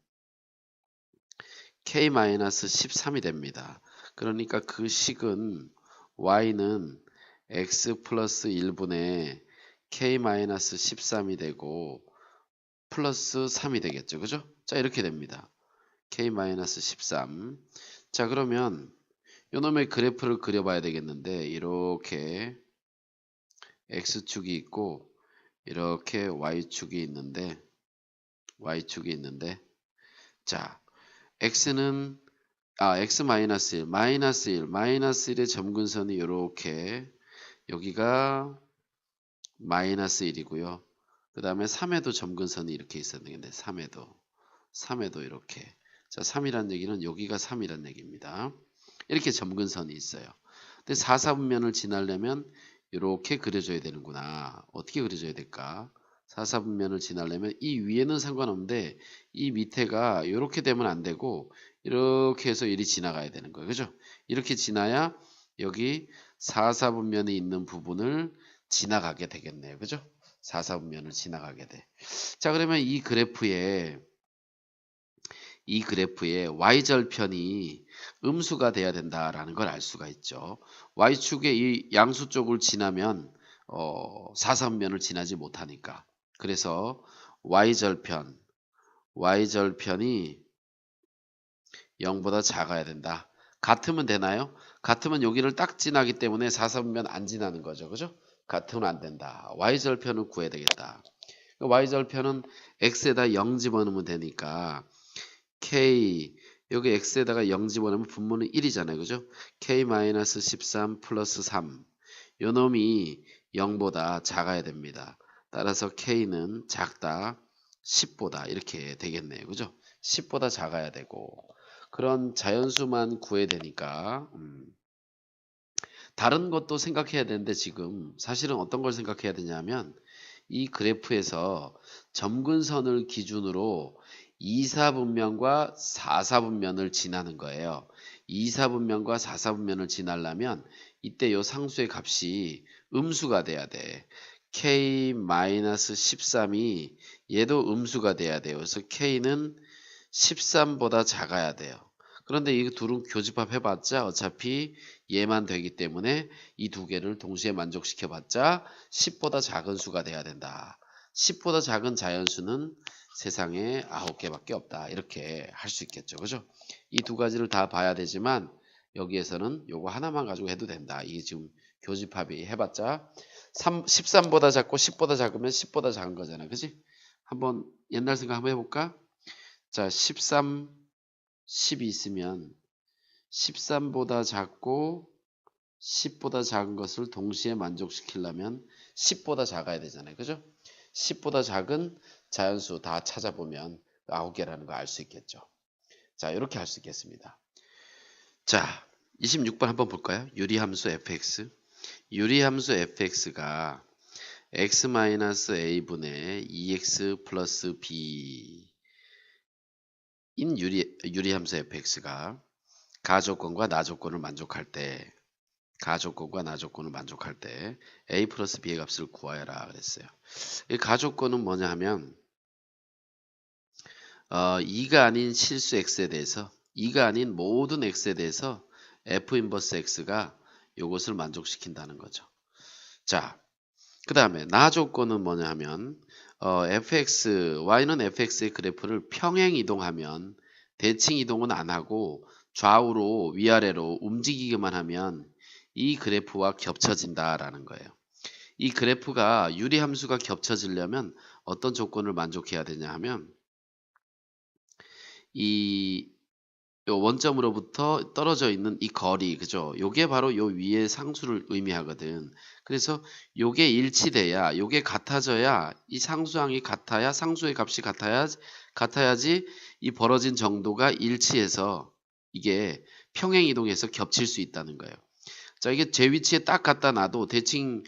k 마이너스 13이 됩니다. 그러니까 그 식은 y는 x 플러스 1분의 k 마이너스 13이 되고 플러스 3이 되겠죠. 그죠? 자, 이렇게 됩니다. k 마이너스 13. 자, 그러면 요놈의 그래프를 그려봐야 되겠는데 이렇게 x축이 있고 이렇게 y축이 있는데 자, x는 x 마이너스 1, 마이너스 1, 마이너스 1의 점근선이 이렇게 여기가 마이너스 1이고요. 그 다음에 3에도 점근선이 이렇게 있었는데 3에도 이렇게. 자, 3이란 얘기는 여기가 3이란 얘기입니다. 이렇게 점근선이 있어요. 근데 4, 4분면을 지나려면 이렇게 그려줘야 되는구나. 어떻게 그려줘야 될까? 4, 4분면을 지나려면 이 위에는 상관없는데 이 밑에가 이렇게 되면 안 되고 이렇게 해서 이리 지나가야 되는 거예요. 그죠? 이렇게 지나야 여기 4, 4분면이 있는 부분을 지나가게 되겠네요. 그죠? 4, 4분면을 지나가게 돼. 자, 그러면 이 그래프에 y절편이 음수가 돼야 된다라는 걸 알 수가 있죠. y축의 이 양수 쪽을 지나면 4, 3면을 지나지 못하니까. 그래서 y절편이 0보다 작아야 된다. 같으면 되나요? 같으면 여기를 딱 지나기 때문에 4, 3면 안 지나는 거죠. 그죠? 같으면 안 된다. y절편을 구해야 되겠다. y절편은 x에다 0 집어넣으면 되니까 k 여기 x에다가 0 집어넣으면 분모는 1이잖아요. 그죠? k-13 플러스 3 요 놈이 0보다 작아야 됩니다. 따라서 k는 작다 10보다 이렇게 되겠네요. 그죠? 10보다 작아야 되고 그런 자연수만 구해야 되니까 다른 것도 생각해야 되는데 지금 사실은 어떤 걸 생각해야 되냐면 이 그래프에서 점근선을 기준으로 2, 4분면과 4, 4분면을 지나는 거예요. 2, 4분면과 4, 4분면을 지나려면 이때 요 상수의 값이 음수가 돼야 돼. k-13이 얘도 음수가 돼야 돼요. 그래서 k는 13보다 작아야 돼요. 그런데 이 둘은 교집합 해봤자 어차피 얘만 되기 때문에 이 두 개를 동시에 만족시켜봤자 10보다 작은 수가 돼야 된다. 10보다 작은 자연수는 세상에 9개밖에 없다. 이렇게 할 수 있겠죠. 그죠? 이 두 가지를 다 봐야 되지만 여기에서는 요거 하나만 가지고 해도 된다. 이게 지금 교집합이 해봤자 13보다 작고 10보다 작으면 10보다 작은 거잖아. 그지? 한번 옛날 생각 한번 해볼까? 자, 13, 10이 있으면 13보다 작고 10보다 작은 것을 동시에 만족시키려면 10보다 작아야 되잖아요. 그죠? 10보다 작은 자연수 다 찾아보면 9개라는 거 알 수 있겠죠. 자, 이렇게 할 수 있겠습니다. 자, 26번 한번 볼까요? 유리함수 fx. 유리함수 fx가 x-a분의 2x 플러스 b 인 유리함수 fx가 가조건과 나조건을 만족할 때 a 플러스 b의 값을 구하여라 그랬어요. 이 가조건은 뭐냐 하면 2가 아닌 실수 x에 대해서 2가 아닌 모든 x에 대해서 f 인버스 x가 이것을 만족시킨다는 거죠. 자, 그 다음에 나조건은 뭐냐 하면 y는 fx의 그래프를 평행 이동하면 대칭 이동은 안 하고 좌우로 위아래로 움직이기만 하면 이 그래프와 겹쳐진다라는 거예요. 이 그래프가 유리함수가 겹쳐지려면 어떤 조건을 만족해야 되냐 하면 이 요 원점으로부터 떨어져 있는 이 거리, 그죠? 요게 바로 요 위의 상수를 의미하거든. 그래서 요게 일치돼야, 요게 같아져야, 이 상수항이 같아야, 상수의 값이 같아야지 이 벌어진 정도가 일치해서 이게 평행이동해서 겹칠 수 있다는 거예요. 자, 이게 제 위치에 딱 갖다 놔도 대칭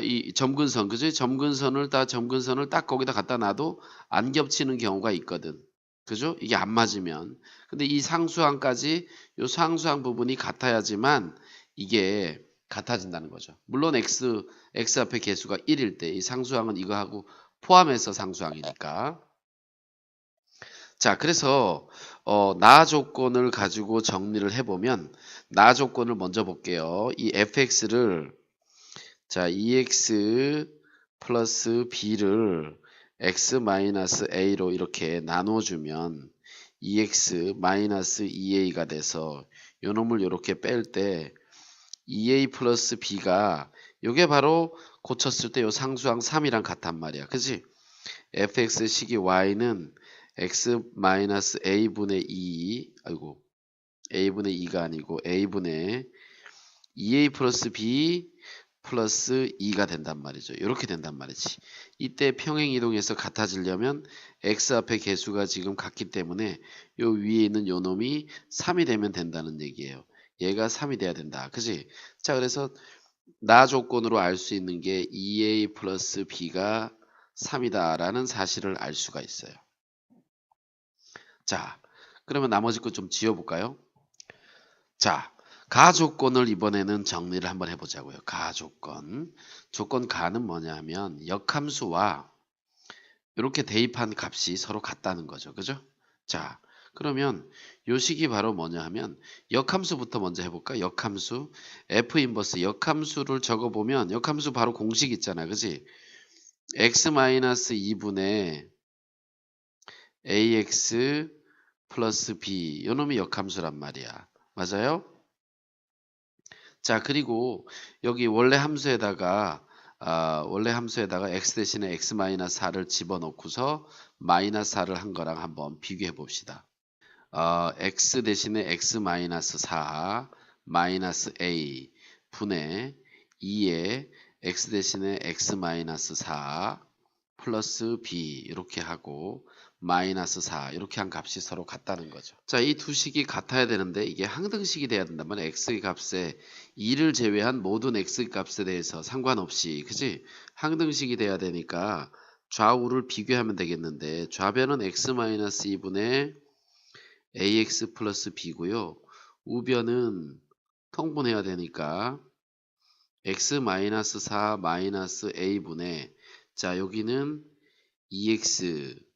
이 점근선, 그죠? 점근선을 딱 거기다 갖다 놔도 안 겹치는 경우가 있거든. 그죠? 이게 안 맞으면. 근데 이 상수항까지 요 상수항 부분이 같아야지만 이게 같아진다는 거죠. 물론 x 앞에 개수가 1일 때 이 상수항은 이거하고 포함해서 상수항이니까. 자, 그래서 나 조건을 가지고 정리를 해보면 나 조건을 먼저 볼게요. 이 fx를 자, EX 플러스 B를 X 마이너스 A로 이렇게 나눠주면 EX 마이너스 2A가 돼서 요 놈을 이렇게 뺄 때 2A 플러스 B가 요게 바로 고쳤을 때 요 상수항 3이랑 같단 말이야. 그지? fx 식이 y는 x 마이너스 a분의 2 a분의 2가 아니고 a분의 2a 플러스 b 플러스 2가 된단 말이죠. 이렇게 된단 말이지. 이때 평행이동해서 같아지려면 x 앞에 개수가 지금 같기 때문에 요 위에 있는 요 놈이 3이 되면 된다는 얘기예요. 얘가 3이 돼야 된다. 그지? 자, 그래서 나 조건으로 알 수 있는 게 2a 플러스 b가 3이다 라는 사실을 알 수가 있어요. 자, 그러면 나머지 거 좀 지워볼까요? 자, 가 조건을 이번에는 정리를 한번 해보자고요. 가 조건. 조건 가는 뭐냐 하면 역함수와 이렇게 대입한 값이 서로 같다는 거죠. 그죠? 자, 그러면 요 식이 바로 뭐냐 하면 역함수부터 먼저 해볼까? 역함수. F 인버스 역함수를 적어보면 역함수 바로 공식 있잖아. 그지? x-2분의 ax 플러스 b 요 놈이 역함수란 말이야. 맞아요? 자, 그리고 여기 원래 함수에다가 x 대신에 x-4를 집어넣고서 마이너스 4를 한 거랑 한번 비교해 봅시다. x 대신에 x-4 마이너스 a 분의 2에 x 대신에 x-4 플러스 b 이렇게 하고 마이너스 4 이렇게 한 값이 서로 같다는 거죠. 자, 이 두 식이 같아야 되는데 이게 항등식이 돼야 된다면 x의 값에 2를 제외한 모든 x의 값에 대해서 상관없이 그지? 항등식이 돼야 되니까 좌우를 비교하면 되겠는데 좌변은 x-2분의 ax 플러스 b고요. 우변은 통분해야 되니까 x-4 마이너스 a분의 자, 여기는 2x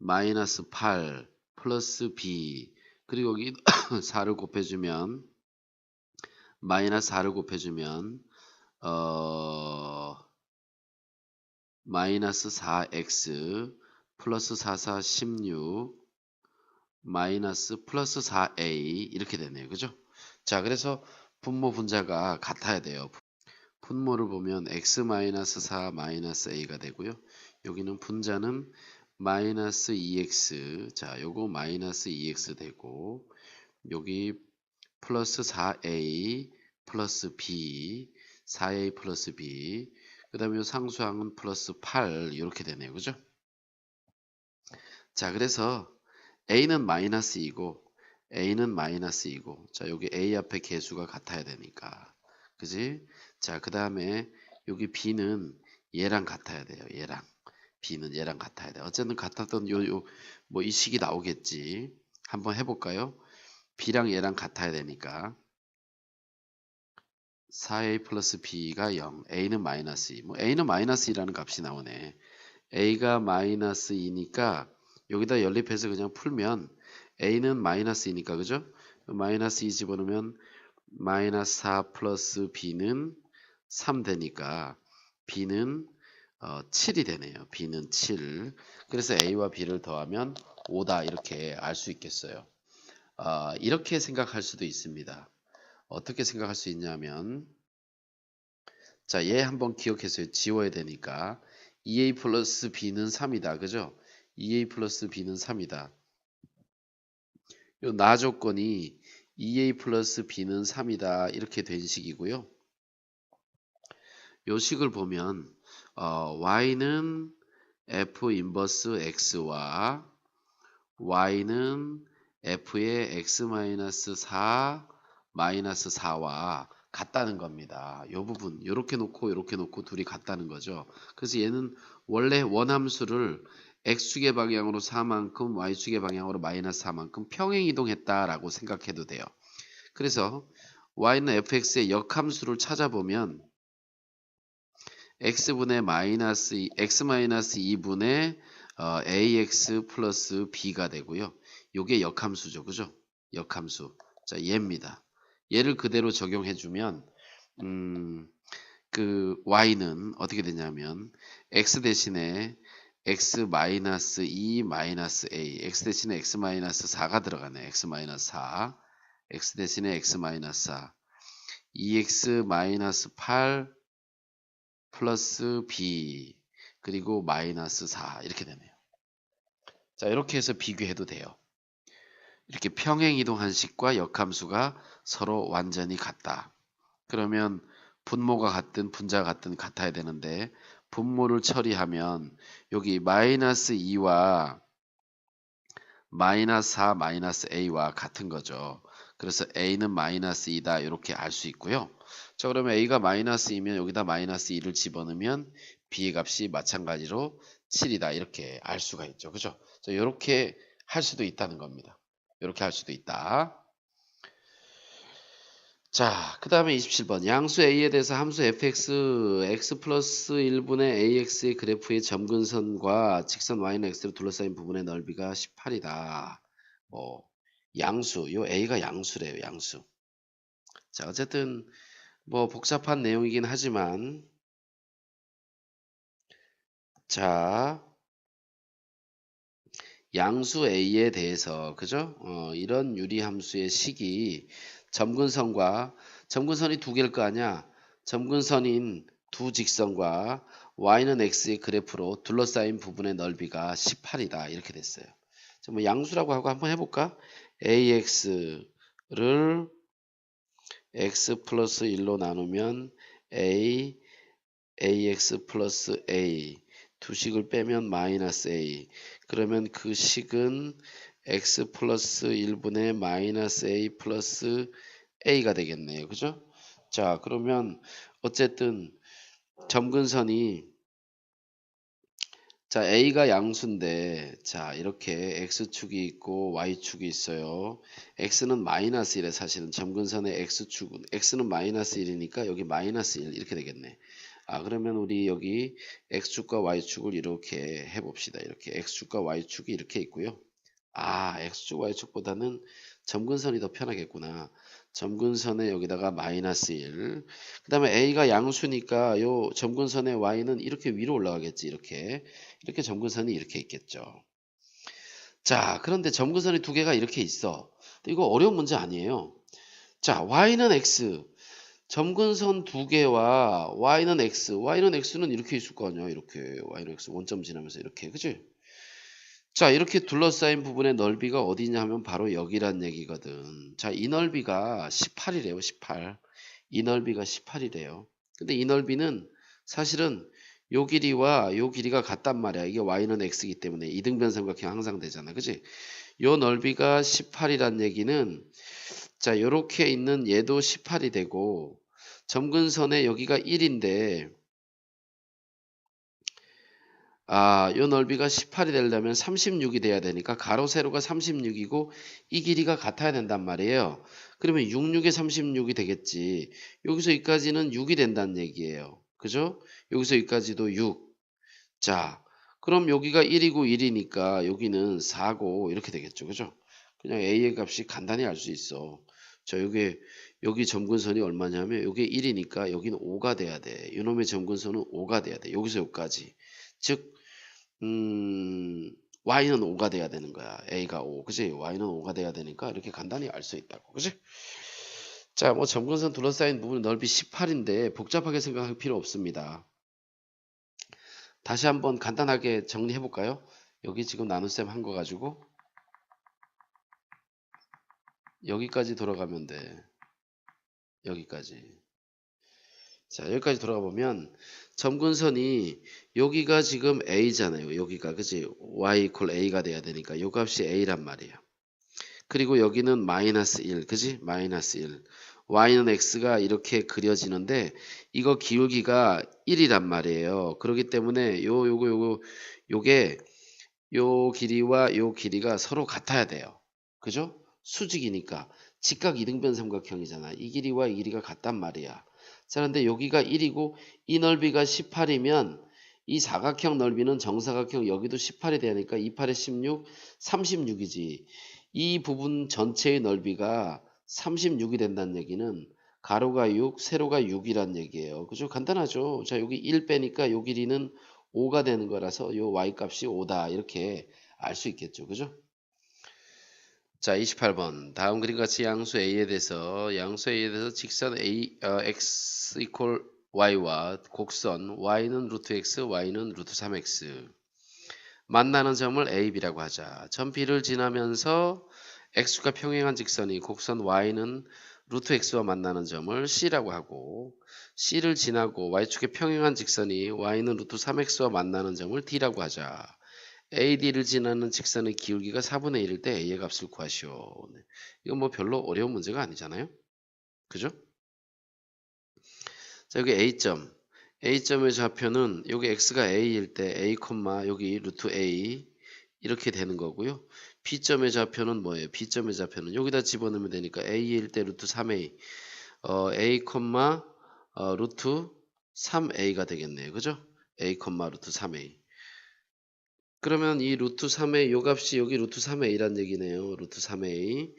마이너스 8 플러스 b 그리고 여기 4를 곱해주면 마이너스 4를 곱해주면 마이너스 4x 플러스 44 16 마이너스 플러스 4a 이렇게 되네요. 그죠? 자, 그래서 분모 분자가 같아야 돼요. 분모를 보면 x 마이너스 4 마이너스 a가 되고요. 여기는 분자는 마이너스 2x 자 요거 마이너스 2x 되고 여기 플러스 4a 플러스 b 4a 플러스 b 그 다음에 요 상수항은 플러스 8 이렇게 되네요. 그죠? 자, 그래서 a는 마이너스 2고 a는 마이너스 2고 자 여기 a 앞에 개수가 같아야 되니까 그지? 자, 그 다음에 여기 b는 얘랑 같아야 돼요. 얘랑 b는 얘랑 같아야 돼. 어쨌든 같았던 뭐 이 식이 나오겠지. 한번 해볼까요? b랑 얘랑 같아야 되니까 4a 플러스 b가 0, a는 마이너스 2. 뭐 a는 마이너스 2라는 값이 나오네. a가 마이너스 2니까 여기다 연립해서 그냥 풀면 a는 마이너스 2니까 그죠? 마이너스 2 집어넣으면 마이너스 4 플러스 b는 3 되니까 b는 7이 되네요. b는 7. 그래서 a와 b를 더하면 5다 이렇게 알 수 있겠어요. 이렇게 생각할 수도 있습니다. 어떻게 생각할 수 있냐면 자, 얘 한번 기억해서 지워야 되니까 2a 플러스 b는 3이다. 그죠? 2a 플러스 b는 3이다. 요 나 조건이 2a 플러스 b는 3이다. 이렇게 된 식이고요. 요 식을 보면 y는 f 인버스 x와 y는 f의 x-4 마이너스 4와 같다는 겁니다. 요 부분 요렇게 놓고 둘이 같다는 거죠. 그래서 얘는 원래 원함수를 x축의 방향으로 4만큼 y축의 방향으로 마이너스 4만큼 평행 이동했다라고 생각해도 돼요. 그래서 y는 fx의 역함수를 찾아보면 x분의 마이너스 x-2분의 ax 플러스 b가 되고요. 요게 역함수죠. 그죠? 역함수. 자, 얘입니다. 얘를 그대로 적용해주면 그 y는 어떻게 되냐면 x 대신에 x-2 마이너스 a x 대신에 x-4가 들어가네. x-4 x 대신에 x-4 2x-8 플러스 b 그리고 마이너스 4 이렇게 되네요. 자, 이렇게 해서 비교해도 돼요. 이렇게 평행 이동한 식과 역함수가 서로 완전히 같다. 그러면 분모가 같든 분자가 같든 같아야 되는데 분모를 처리하면 여기 마이너스 2와 마이너스 4 마이너스 a와 같은 거죠. 그래서 a는 마이너스 2다 이렇게 알 수 있고요. 자, 그러면 a가 마이너스 2면 여기다 마이너스 2를 집어넣으면 b의 값이 마찬가지로 7이다 이렇게 알 수가 있죠. 그죠? 자, 이렇게 할 수도 있다는 겁니다. 이렇게 할 수도 있다. 자, 그 다음에 27번 양수 a에 대해서 함수 fx x 플러스 1분의 ax의 그래프의 점근선과 직선 y는 x로 둘러싸인 부분의 넓이가 18이다. 양수, 요 a가 양수래요. 양수. 자, 어쨌든 뭐 복잡한 내용이긴 하지만 자, 양수 a에 대해서 그죠? 이런 유리함수의 식이 점근선이 두 개일 거 아니야. 점근선인 두 직선과 y는 x의 그래프로 둘러싸인 부분의 넓이가 18이다. 이렇게 됐어요. 자, 뭐 양수라고 하고 한번 해볼까? ax를 x 플러스 1로 나누면 ax 플러스 a 두 식을 빼면 마이너스 a 그러면 그 식은 x 플러스 1분의 마이너스 a 플러스 a가 되겠네요. 그죠? 자, 그러면 어쨌든 점근선이 자, a가 양수인데 자, 이렇게 x축이 있고 y축이 있어요. x는 마이너스 1에 사실은 점근선의 x축은 x는 마이너스 1이니까 여기 마이너스 1 이렇게 되겠네. 그러면 우리 여기 x축과 y축을 이렇게 해봅시다. 이렇게 x축과 y축이 이렇게 있고요. x축 y축보다는 점근선이 더 편하겠구나. 점근선에 여기다가 마이너스 1. 그 다음에 a가 양수니까 요 점근선의 y는 이렇게 위로 올라가겠지. 이렇게 점근선이 이렇게 있겠죠. 자, 그런데 점근선이 두 개가 이렇게 있어. 이거 어려운 문제 아니에요. 자, y는 x. 점근선 두 개와 y는 x는 이렇게 있을 거 아니야. 이렇게 y는 x 원점 지나면서 이렇게. 그치? 자, 이렇게 둘러싸인 부분의 넓이가 어디냐 하면 바로 여기란 얘기거든. 자, 이 넓이가 18이래요. 18. 이 넓이가 18이래요. 근데 이 넓이는 사실은 요 길이와 요 길이가 같단 말이야. 이게 y는 x이기 때문에 이등변삼각형 항상 되잖아. 그치? 요 넓이가 18이란 얘기는 자, 요렇게 있는 얘도 18이 되고 점근선에 여기가 1인데 요 넓이가 18이 되려면 36이 돼야 되니까 가로 세로가 36이고 이 길이가 같아야 된단 말이에요. 그러면 66에 36이 되겠지. 여기서 여기까지는 6이 된다는 얘기예요. 그죠? 여기서 여기까지도 6. 자, 그럼 여기가 1이고 1이니까 여기는 4고 이렇게 되겠죠. 그죠? 그냥 a의 값이 간단히 알 수 있어. 자, 여기 점근선이 얼마냐면 여기 1이니까 여기는 5가 돼야 돼. 이놈의 점근선은 5가 돼야 돼. 여기서 여기까지. 즉 y는 5가 돼야 되는 거야. a가 5. 그지? y는 5가 돼야 되니까 이렇게 간단히 알 수 있다고. 그지? 자, 뭐 점근선 둘러싸인 부분 넓이 18인데 복잡하게 생각할 필요 없습니다. 다시 한번 간단하게 정리해 볼까요? 여기 지금 나눗셈 한 거 가지고 여기까지 돌아가면 돼. 여기까지. 자, 여기까지 돌아가 보면 점근선이 여기가 지금 a잖아요. 여기가 그지? y equal a가 돼야 되니까 요 값이 a란 말이에요. 그리고 여기는 마이너스 1, 그지? 마이너스 1. y는 x가 이렇게 그려지는데 이거 기울기가 1이란 말이에요. 그렇기 때문에 요게 요 길이와 요 길이가 서로 같아야 돼요. 그죠? 수직이니까 직각 이등변 삼각형이잖아. 이 길이와 이 길이가 같단 말이야. 자, 근데 여기가 1이고 이 넓이가 18이면 이 사각형 넓이는 정사각형 여기도 18이 되니까 2, 8에 16, 36이지. 이 부분 전체의 넓이가 36이 된다는 얘기는 가로가 6, 세로가 6이란 얘기예요. 그죠? 간단하죠. 자, 여기 1 빼니까 요 길이는 5가 되는 거라서 요 y 값이 5다. 이렇게 알 수 있겠죠. 그죠? 자, 28번. 다음 그림 같이 양수 A에 대해서 직선 x equal y와 곡선 y는 루트 x, y는 루트 3x 만나는 점을 A, B라고 하자. 점 B를 지나면서 x가 평행한 직선이 곡선 y는 루트 x와 만나는 점을 C라고 하고 C를 지나고 y축에 평행한 직선이 y는 루트 3x와 만나는 점을 D라고 하자. AD를 지나는 직선의 기울기가 4분의 1일 때 A의 값을 구하시오. 네. 이건 뭐 별로 어려운 문제가 아니잖아요. 그죠? 자, 여기 A점. A점의 좌표는 여기 x가 A일 때 A, 여기 루트 A 이렇게 되는 거고요. B점의 좌표는 뭐예요? B점의 좌표는 여기다 집어넣으면 되니까 A일 때 루트 3A A, 루트 3A가 되겠네요. 그죠? A, 루트 3A. 그러면 이 루트 3A 요 값이 여기 루트 3A란 얘기네요. 루트 3A.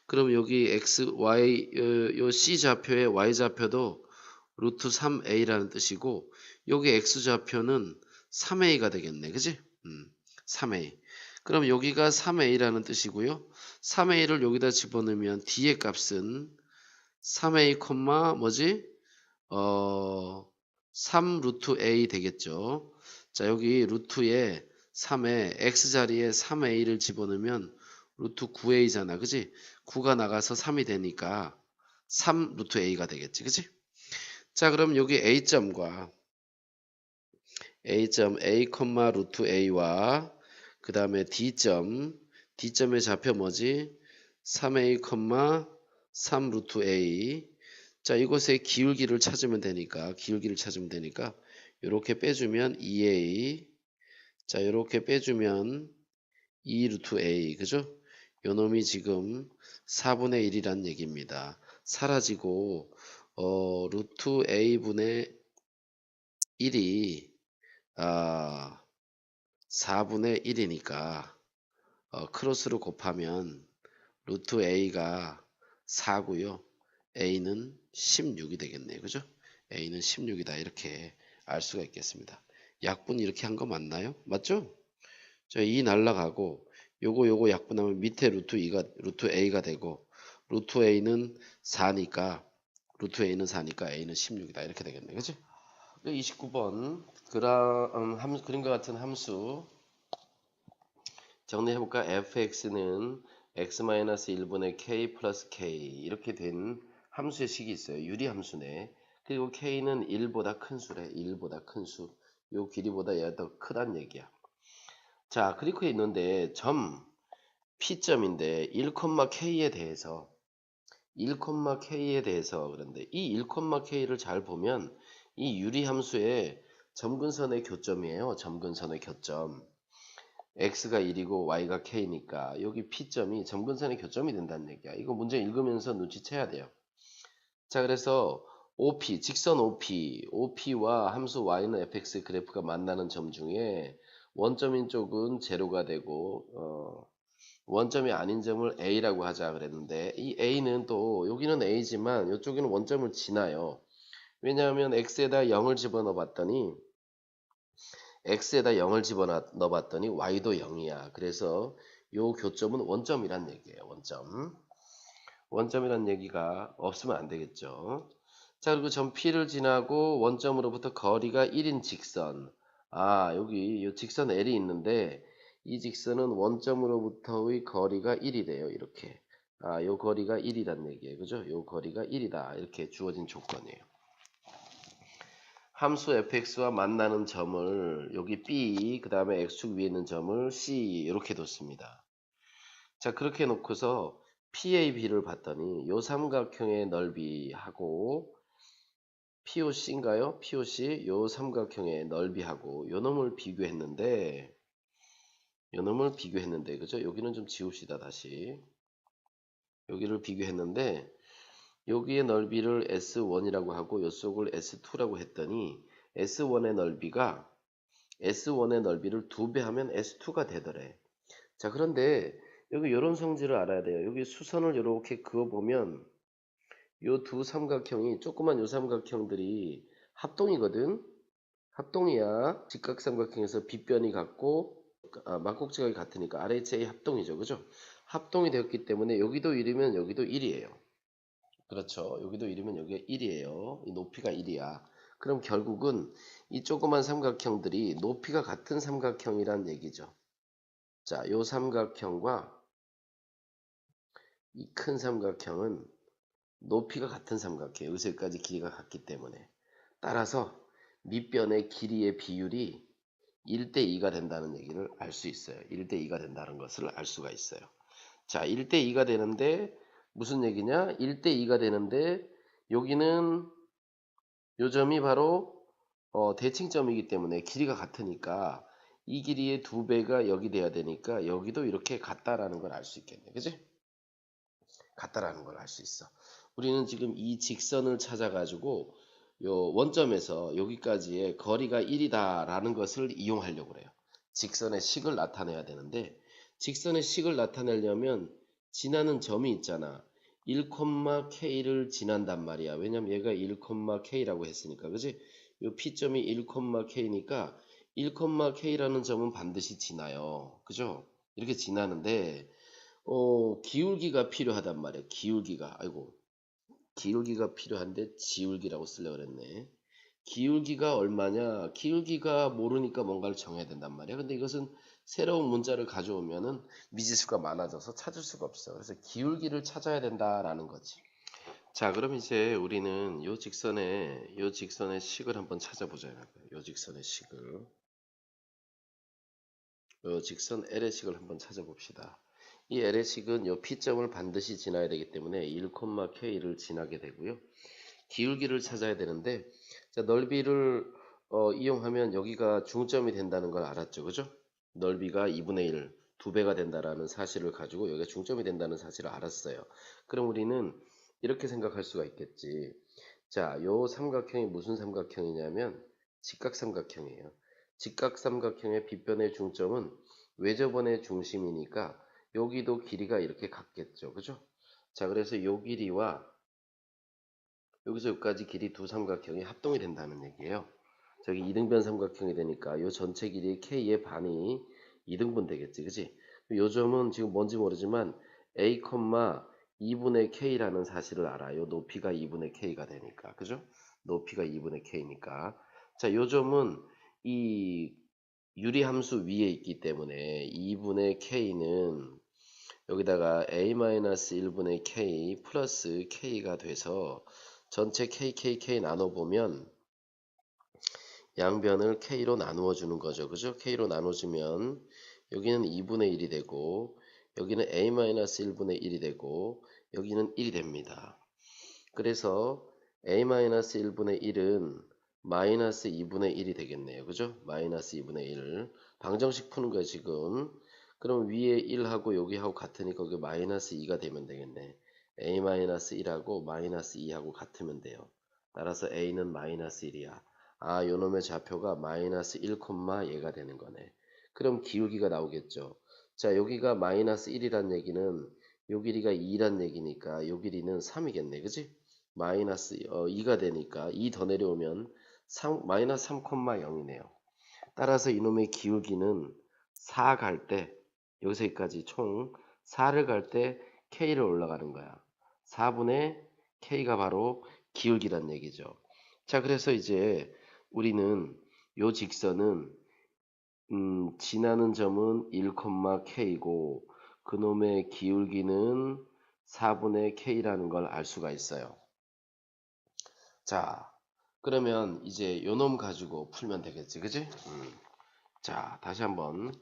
그럼 여기 x, y 요 C 좌표의 y 좌표도 루트 3A라는 뜻이고 여기 x 좌표는 3A가 되겠네. 그지? 3A. 그럼 여기가 3A라는 뜻이고요. 3A를 여기다 집어넣으면 D의 값은 3A, 뭐지? 3 루트 A 되겠죠. 자, 여기 루트에 3에 x자리에 3a를 집어넣으면 루트 9a잖아. 그지? 9가 나가서 3이 되니까 3 루트 a가 되겠지. 그지? 자, 그럼 여기 a점과 a점 a, 루트 a와 그 다음에 d점의 좌표 뭐지? 3a, 3 루트 a. 자, 이곳의 기울기를 찾으면 되니까 이렇게 빼주면 2a. 자, 이렇게 빼주면 2 루트 a, 그죠? 요 놈이 지금 4분의 1이란 얘기입니다. 사라지고 루트 a분의 1이 4분의 1이니까 크로스로 곱하면 루트 a가 4고요. a는 16이 되겠네요. 그죠? a는 16이다. 이렇게 알 수가 있겠습니다. 약분 이렇게 한 거 맞나요? 맞죠? 자, 2 날라가고 요거 약분하면 밑에 루트 a가 되고 루트 a는 4니까 A는 16이다. 이렇게 되겠네. 그치? 29번 그림과 같은 함수 정리해볼까? fx는 x-1분의 k 플러스 k 이렇게 된 함수의 식이 있어요. 유리함수네. 그리고 k는 1보다 큰 수래. 1보다 큰 수. 요 길이보다 얘가 더 크단 얘기야. 자, 그리고 있는데 점 P점인데 1,K에 대해서 그런데 이 1,K를 잘 보면 이 유리함수의 점근선의 교점이에요. 점근선의 교점. X가 1이고 Y가 K니까 여기 P점이 점근선의 교점이 된다는 얘기야. 이거 문제 읽으면서 눈치채야 돼요. 자, 그래서 OP, 직선 OP와 함수 Y는 fx 그래프가 만나는 점 중에 원점인 쪽은 제로가 되고 원점이 아닌 점을 A라고 하자 그랬는데 이 A는 또 여기는 A지만 이쪽에는 원점을 지나요. 왜냐하면 X에다 0을 집어넣어 봤더니 Y도 0이야. 그래서 요 교점은 원점이란 얘기예요. 원점이란 얘기가 없으면 안 되겠죠. 자, 그리고 점 P를 지나고 원점으로부터 거리가 1인 직선 여기 이 직선 L이 있는데 이 직선은 원점으로부터의 거리가 1이래요. 이렇게. 요 거리가 1이란 얘기예요. 그죠? 요 거리가 1이다. 이렇게 주어진 조건이에요. 함수 fx와 만나는 점을 여기 B, 그 다음에 x축 위에 있는 점을 C 이렇게 뒀습니다. 자, 그렇게 놓고서 PAB를 봤더니 요 삼각형의 넓이하고 POC인가요? POC 요 삼각형의 넓이하고 요 놈을 비교했는데 그죠? 여기는 좀 지웁시다. 다시 여기를 비교했는데 여기의 넓이를 S1이라고 하고 요쪽을 S2라고 했더니 S1의 넓이를 2배 하면 S2가 되더래. 자, 그런데 여기 이런 성질을 알아야 돼요. 여기 수선을 이렇게 그어보면 요 두 삼각형이 조그만 요 삼각형들이 합동이거든. 합동이야. 직각삼각형에서 빗변이 같고 막곡지각이 같으니까 RHA 합동이죠. 그죠? 합동이 되었기 때문에 여기도 1이면 여기도 1이에요. 그렇죠. 여기도 1이면 여기가 1이에요. 이 높이가 1이야. 그럼 결국은 이 조그만 삼각형들이 높이가 같은 삼각형이란 얘기죠. 자, 요 삼각형과 이 큰 삼각형은 높이가 같은 삼각형, 여기서까지 길이가 같기 때문에 따라서 밑변의 길이의 비율이 1대2가 된다는 얘기를 알 수 있어요. 1대2가 된다는 것을 알 수가 있어요. 자, 1대2가 되는데 무슨 얘기냐? 1대2가 되는데 여기는 요 점이 바로 대칭점이기 때문에 길이가 같으니까 이 길이의 2배가 여기 돼야 되니까 여기도 이렇게 같다라는 걸 알 수 있겠네. 그지? 같다라는 걸 알 수 있어. 우리는 지금 이 직선을 찾아가지고 요 원점에서 여기까지의 거리가 1이다라는 것을 이용하려고 그래요. 직선의 식을 나타내야 되는데 직선의 식을 나타내려면 지나는 점이 있잖아. 1,K를 지난단 말이야. 왜냐면 얘가 1,K라고 했으니까. 그지? 요 P점이 1,K니까 1,K라는 점은 반드시 지나요. 그죠? 이렇게 지나는데 기울기가 필요하단 말이야. 기울기가 필요한데 지울기라고 쓰려고 그랬네. 기울기가 얼마냐? 기울기가 모르니까 뭔가를 정해야 된단 말이야. 근데 이것은 새로운 문자를 가져오면은 미지수가 많아져서 찾을 수가 없어. 그래서 기울기를 찾아야 된다라는 거지. 자, 그럼 이제 우리는 요 직선의 식을 한번 찾아보자. 요 직선의 식을. 요 직선 L의 식을 한번 찾아봅시다. 이 L의 식은 요 P점을 반드시 지나야 되기 때문에 1,K를 지나게 되고요. 기울기를 찾아야 되는데 자, 넓이를 이용하면 여기가 중점이 된다는 걸 알았죠. 그죠? 넓이가 2분의 1, 2배가 된다라는 사실을 가지고 여기가 중점이 된다는 사실을 알았어요. 그럼 우리는 이렇게 생각할 수가 있겠지. 자, 요 삼각형이 무슨 삼각형이냐면 직각삼각형이에요. 직각삼각형의 빗변의 중점은 외접원의 중심이니까 여기도 길이가 이렇게 같겠죠. 그죠? 자, 그래서 요 길이와 여기서 여기까지 길이 두 삼각형이 합동이 된다는 얘기예요. 저기 이등변 삼각형이 되니까 요 전체 길이 K의 반이 2등분 되겠지. 그지? 요 점은 지금 뭔지 모르지만 A, 2분의 K라는 사실을 알아요. 높이가 2분의 K가 되니까. 그죠? 높이가 2분의 K니까. 자, 요 점은 이 유리함수 위에 있기 때문에 2분의 K는 여기다가 A-1분의 K 플러스 K가 돼서 전체 KKK 나눠보면 양변을 K로 나누어 주는 거죠. 그죠? K로 나눠주면 여기는 2분의 1이 되고 여기는 A-1분의 1이 되고 여기는 1이 됩니다. 그래서 A-1분의 1은 마이너스 2분의 1이 되겠네요. 그죠? 마이너스 2분의 1. 방정식 푸는 거예요, 지금. 그럼 위에 1하고 여기하고 같으니까 거기 마이너스 2가 되면 되겠네. A-1하고 마이너스 2하고 같으면 돼요. 따라서 A는 마이너스 1이야. 요놈의 좌표가 마이너스 1, 얘가 되는 거네. 그럼 기울기가 나오겠죠. 자, 여기가 마이너스 1이란 얘기는 요 길이가 2란 얘기니까 요 길이는 3이겠네. 그지? 마이너스 2가 되니까 2 더 내려오면 마이너스 3,0이네요. 따라서 이놈의 기울기는 4 갈 때 여기서 여기까지 총 4를 갈 때 K를 올라가는 거야. 4분의 K가 바로 기울기란 얘기죠. 자, 그래서 이제 우리는 요 직선은 지나는 점은 1,k고 그놈의 기울기는 4분의 k라는 걸 알 수가 있어요. 자, 그러면 이제 요놈 가지고 풀면 되겠지, 그지? 자, 다시 한번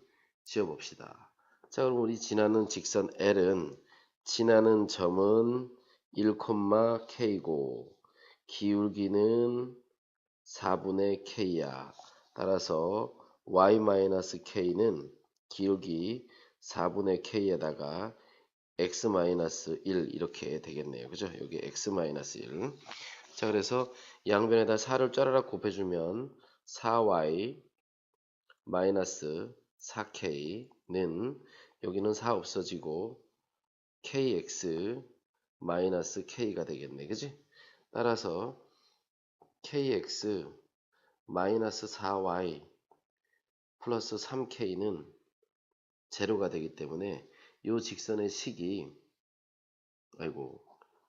지어봅시다. 자, 그럼 우리 지나는 직선 L은 지나는 점은 1,k고 기울기는 4분의 k야. 따라서 y-k는 기울기 4분의 k에다가 x-1 이렇게 되겠네요. 그죠? 여기 x-1. 자, 그래서 양변에다 4를 쩌라락 곱해주면 4y 마이너스 4k는 여기는 4 없어지고 kx 마이너스 k가 되겠네. 그지? 따라서 kx 마이너스 4y 플러스 3k는 제로가 되기 때문에 요 직선의 식이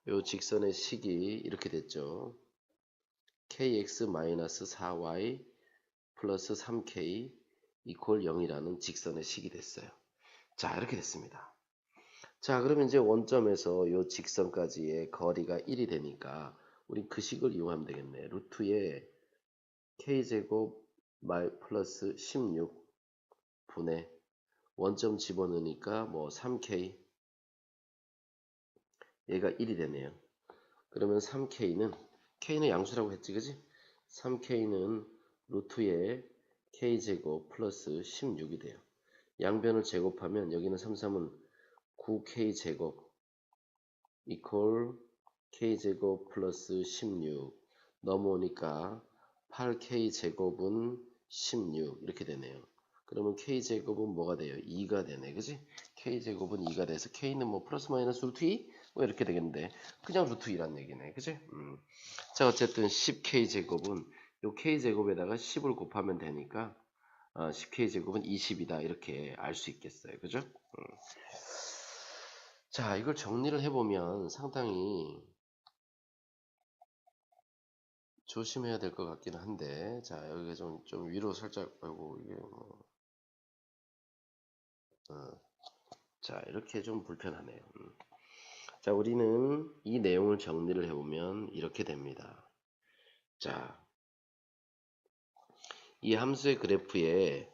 요 직선의 식이 이렇게 됐죠. kx 마이너스 4y 플러스 3k 이퀄 0이라는 직선의 식이 됐어요. 자, 이렇게 됐습니다. 자, 그러면 이제 원점에서 요 직선까지의 거리가 1이 되니까 우리 그 식을 이용하면 되겠네. 루트에 k제곱 플러스 16분의 원점 집어넣으니까 뭐 3k 얘가 1이 되네요. 그러면 3k는 k는 양수라고 했지, 그지? 3k는 루트에 k제곱 플러스 16이 돼요. 양변을 제곱하면 여기는 3, 3은 9k제곱 이퀄 k제곱 플러스 16 넘어오니까 8k제곱은 16 이렇게 되네요. 그러면 k제곱은 뭐가 돼요? 2가 되네. 그지? k제곱은 2가 돼서 k는 뭐 플러스 마이너스 루트 2? 뭐 이렇게 되겠는데 그냥 루트 2란 얘기네. 그지? 자, 어쨌든 10k제곱은 요 k제곱에다가 10을 곱하면 되니까 10k제곱은 20이다 이렇게 알 수 있겠어요. 그죠? 자, 이걸 정리를 해보면 상당히 조심해야 될 것 같긴 한데, 자, 여기가 좀 위로 살짝, 아이고, 이게 뭐, 자, 이렇게 좀 불편하네요. 자, 우리는 이 내용을 정리를 해보면 이렇게 됩니다. 자, 이 함수의 그래프에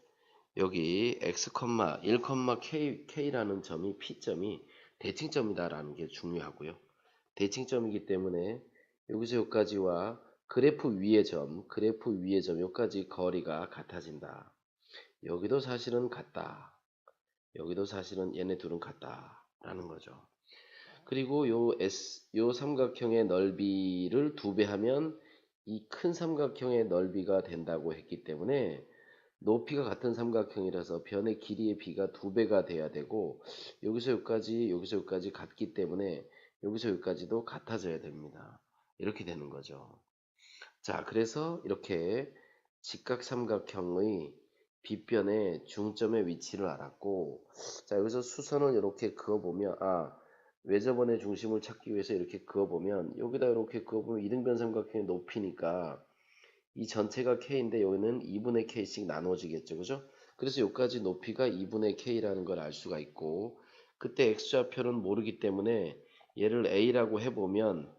여기 x, 1,k라는 점이 P점이 대칭점이다라는 게 중요하고요. 대칭점이기 때문에 여기서 여기까지와 그래프 위의 점, 여기까지 거리가 같아진다. 여기도 사실은 같다. 여기도 사실은 얘네 둘은 같다라는 거죠. 그리고 요 삼각형의 넓이를 2배 하면 이 큰 삼각형의 넓이가 된다고 했기 때문에 높이가 같은 삼각형이라서 변의 길이의 비가 2배가 돼야 되고 여기서 여기까지 같기 때문에 여기서 여기까지도 같아져야 됩니다. 이렇게 되는 거죠. 자, 그래서 이렇게 직각삼각형의 빗변의 중점의 위치를 알았고, 자, 여기서 수선을 이렇게 그어보면, 외접원의 중심을 찾기 위해서 이렇게 그어보면, 여기다 이렇게 그어보면 이등변 삼각형의 높이니까 이 전체가 k인데 여기는 2분의 k씩 나눠지겠죠, 그죠? 그래서 여기까지 높이가 2분의 k라는 걸 알 수가 있고, 그때 x좌표는 모르기 때문에 얘를 a라고 해보면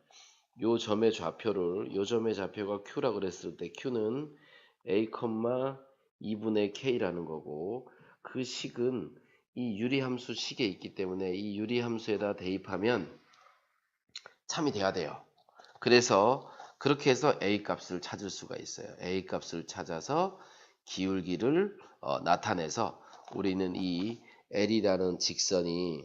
요 점의 좌표가 q라고 그랬을 때 q는 a, 2분의 k라는 거고 그 식은 이 유리함수 식에 있기 때문에 이 유리함수에다 대입하면 참이 돼야 돼요. 그래서 그렇게 해서 a 값을 찾을 수가 있어요. a 값을 찾아서 기울기를 나타내서 우리는 이 l이라는 직선이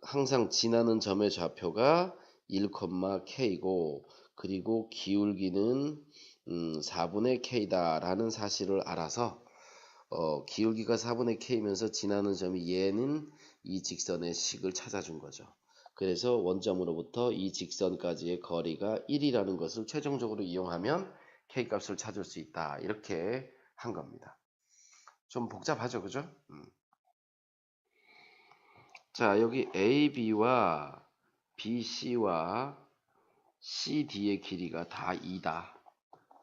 항상 지나는 점의 좌표가 1,k고 그리고 기울기는 4분의 k다 라는 사실을 알아서 기울기가 4분의 k면서 지나는 점이 얘는 이 직선의 식을 찾아준 거죠. 그래서 원점으로부터 이 직선까지의 거리가 1이라는 것을 최종적으로 이용하면 k값을 찾을 수 있다. 이렇게 한 겁니다. 좀 복잡하죠, 그죠? 자, 여기 AB와 BC와 CD의 길이가 다 2다.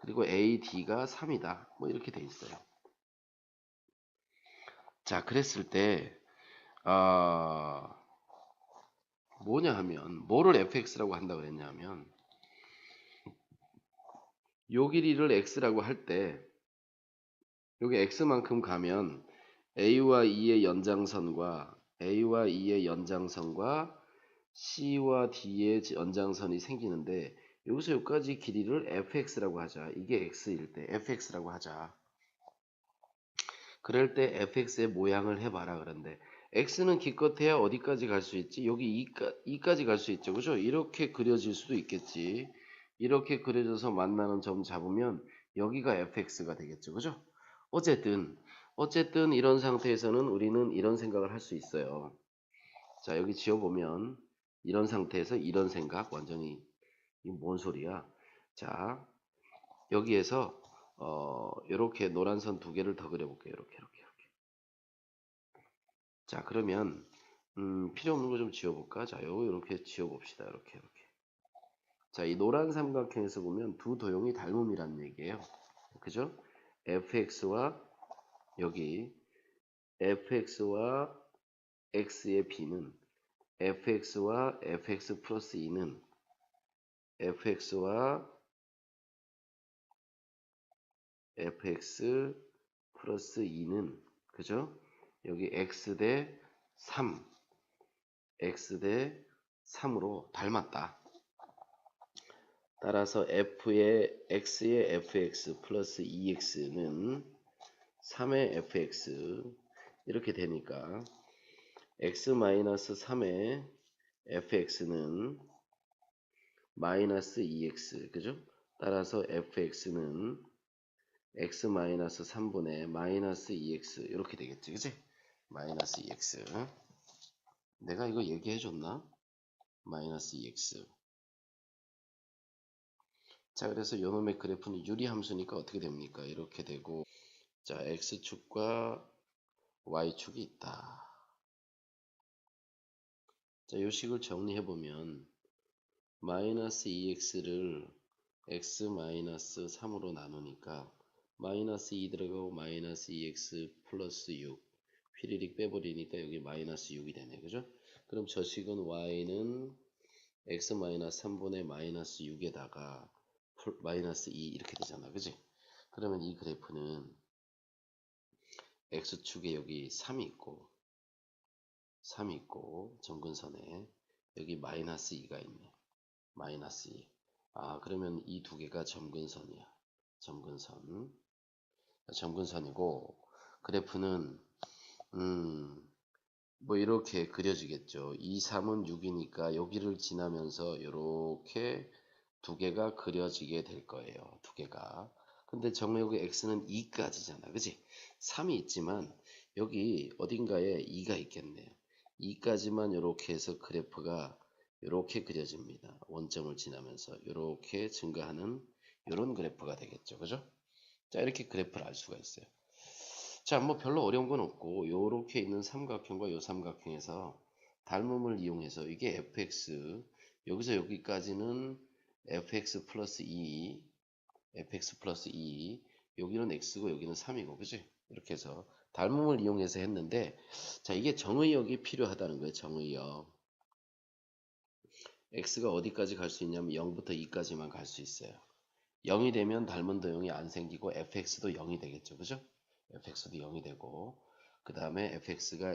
그리고 AD가 3이다. 뭐 이렇게 돼 있어요. 자, 그랬을 때 아, 뭐냐 하면 뭐를 fx라고 한다고 그랬냐 하면 요 길이를 x라고 할 때 여기 x만큼 가면 a와 2의 연장선과 a와 2의 연장선과 c와 d의 연장선이 생기는데 여기서 여기까지 길이를 fx라고 하자. 이게 x일 때 fx라고 하자. 그럴 때 fx의 모양을 해봐라 그런데 x는 기껏해야 어디까지 갈 수 있지? 여기 2까지 갈 수 있죠. 그죠? 이렇게 그려질 수도 있겠지. 이렇게 그려져서 만나는 점 잡으면 여기가 fx가 되겠죠. 그죠? 어쨌든 이런 상태에서는 우리는 이런 생각을 할 수 있어요. 자, 여기 지어보면 이런 상태에서 이런 생각 완전히 이 뭔 소리야? 자, 여기에서 이렇게 노란 선 두 개를 더 그려볼게요. 이렇게. 자, 그러면 필요 없는 거 좀 지워볼까? 자, 이렇게 지워봅시다. 이렇게. 자, 이 노란 삼각형에서 보면 두 도형이 닮음이란 얘기예요. 그죠? fx와 여기 fx와 x의 b는 fx와 fx 플러스 2는 fx와 fx 플러스 2는 그죠? 여기 x 대 3, x 대 3으로 닮았다. 따라서 x의 fx 플러스 2x는 3의 fx 이렇게 되니까 x 마이너스 3의 fx는 마이너스 2x 그죠? 따라서 fx는 x 마이너스 3분의 마이너스 2x 이렇게 되겠지 그치? 마이너스 2x 내가 이거 얘기해 줬나? 마이너스 2x 자, 그래서 요놈의 그래프는 유리함수니까 어떻게 됩니까? 이렇게 되고 자, x축과 y축이 있다. 자, 요 식을 정리해 보면 마이너스 2x를 x 마이너스 3으로 나누니까 마이너스 2 들어가고 마이너스 2x 플러스 6 휘리릭 빼버리니까 여기 마이너스 6이 되네. 그죠? 그럼 저 식은 y는 x 마이너스 3분의 마이너스 6에다가 마이너스 2 이렇게 되잖아. 그지? 그러면 이 그래프는 x축에 여기 3이 있고 점근선에 여기 마이너스 2가 있네. 마이너스 2. 아, 그러면 이 두 개가 점근선이야. 점근선이고 그래프는 뭐 이렇게 그려지겠죠. 2, 3은 6이니까 여기를 지나면서 이렇게 두 개가 그려지게 될 거예요. 두 개가. 근데 정의역의 x는 2까지잖아. 그치? 3이 있지만 여기 어딘가에 2가 있겠네요. 2까지만 이렇게 해서 그래프가 이렇게 그려집니다. 원점을 지나면서 이렇게 증가하는 이런 그래프가 되겠죠. 그죠? 자, 이렇게 그래프를 알 수가 있어요. 자, 뭐 별로 어려운 건 없고 요렇게 있는 삼각형과 요 삼각형에서 닮음을 이용해서 이게 fx 여기서 여기까지는 fx 플러스 2 fx 플러스 2 여기는 x고 여기는 3이고 그지? 이렇게 해서 닮음을 이용해서 했는데 자, 이게 정의역이 필요하다는 거예요. 정의역 x가 어디까지 갈 수 있냐면 0부터 2까지만 갈 수 있어요. 0이 되면 닮은 도형이 안 생기고 fx도 0이 되겠죠. 그죠? fx도 0이 되고 그 다음에 x가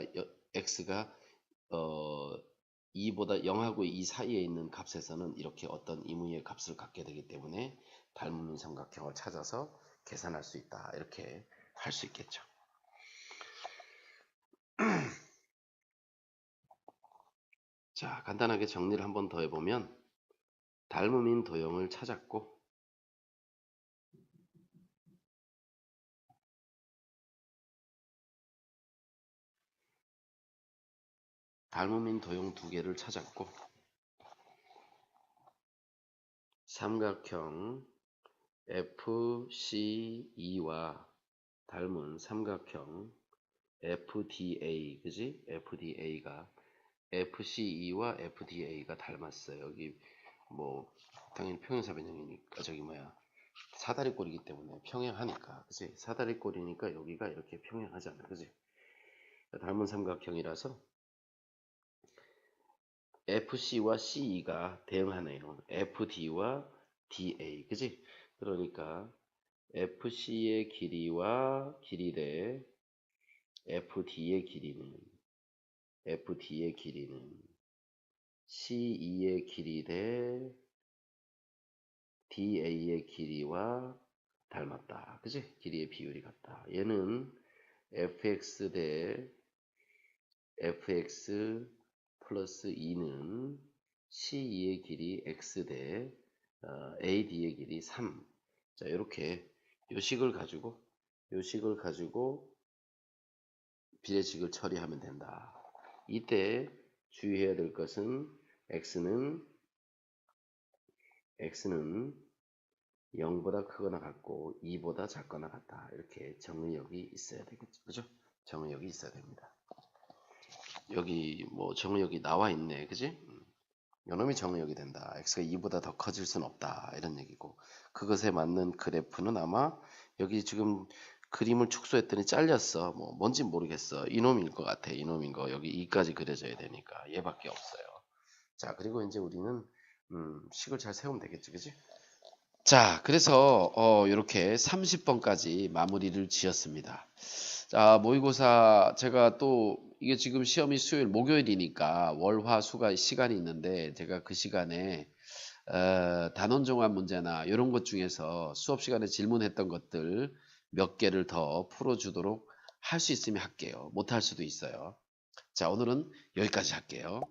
2보다 0하고 2 사이에 있는 값에서는 이렇게 어떤 임의의 값을 갖게 되기 때문에 닮은 삼각형을 찾아서 계산할 수 있다. 이렇게 할 수 있겠죠. 자, 간단하게 정리를 한번 더 해보면 닮음인 도형을 찾았고 닮음인 도형 두 개를 찾았고 삼각형 FCE와 닮은 삼각형 FDA, 그지? FDA가 FCE와 FDA가 닮았어요. 여기 뭐 당연히 평행사 변형이니까 저기 뭐야 사다리꼴이기 때문에 평행하니까, 그지? 사다리꼴이니까 여기가 이렇게 평행하잖아, 그지? 닮은 삼각형이라서 FC와 CE가 대응하네요. FD와 DA, 그지? 그러니까 FC의 길이와 길이 대 FD의 길이는 CE의 길이 대 DA의 길이와 닮았다. 그지? 길이의 비율이 같다. 얘는 fx 대 fx 플러스 2는 CE의 길이 x 대 AD의 길이 3. 자, 이렇게 요식을 가지고 비례식을 처리하면 된다. 이때 주의해야 될 것은 x는 0보다 크거나 같고 2보다 작거나 같다. 이렇게 정의역이 있어야 되겠죠. 그죠? 정의역이 있어야 됩니다. 여기 뭐 정의역이 나와 있네. 그지? 요놈이 정의역이 된다. x가 2보다 더 커질 순 없다. 이런 얘기고. 그것에 맞는 그래프는 아마 여기 지금 그림을 축소했더니 잘렸어. 뭐 뭔지 모르겠어. 이놈일 것 같아. 이놈인 거. 여기 2까지 그려져야 되니까 얘밖에 없어요. 자, 그리고 이제 우리는 식을 잘 세우면 되겠지. 그지? 자, 그래서 이렇게 30번까지 마무리를 지었습니다. 자, 모의고사 제가 또 이게 지금 시험이 수요일 목요일이니까 월화수가 시간이 있는데 제가 그 시간에 단원종합 문제나 이런 것 중에서 수업 시간에 질문했던 것들 몇 개를 더 풀어주도록 할 수 있으면 할게요. 못할 수도 있어요. 자, 오늘은 여기까지 할게요.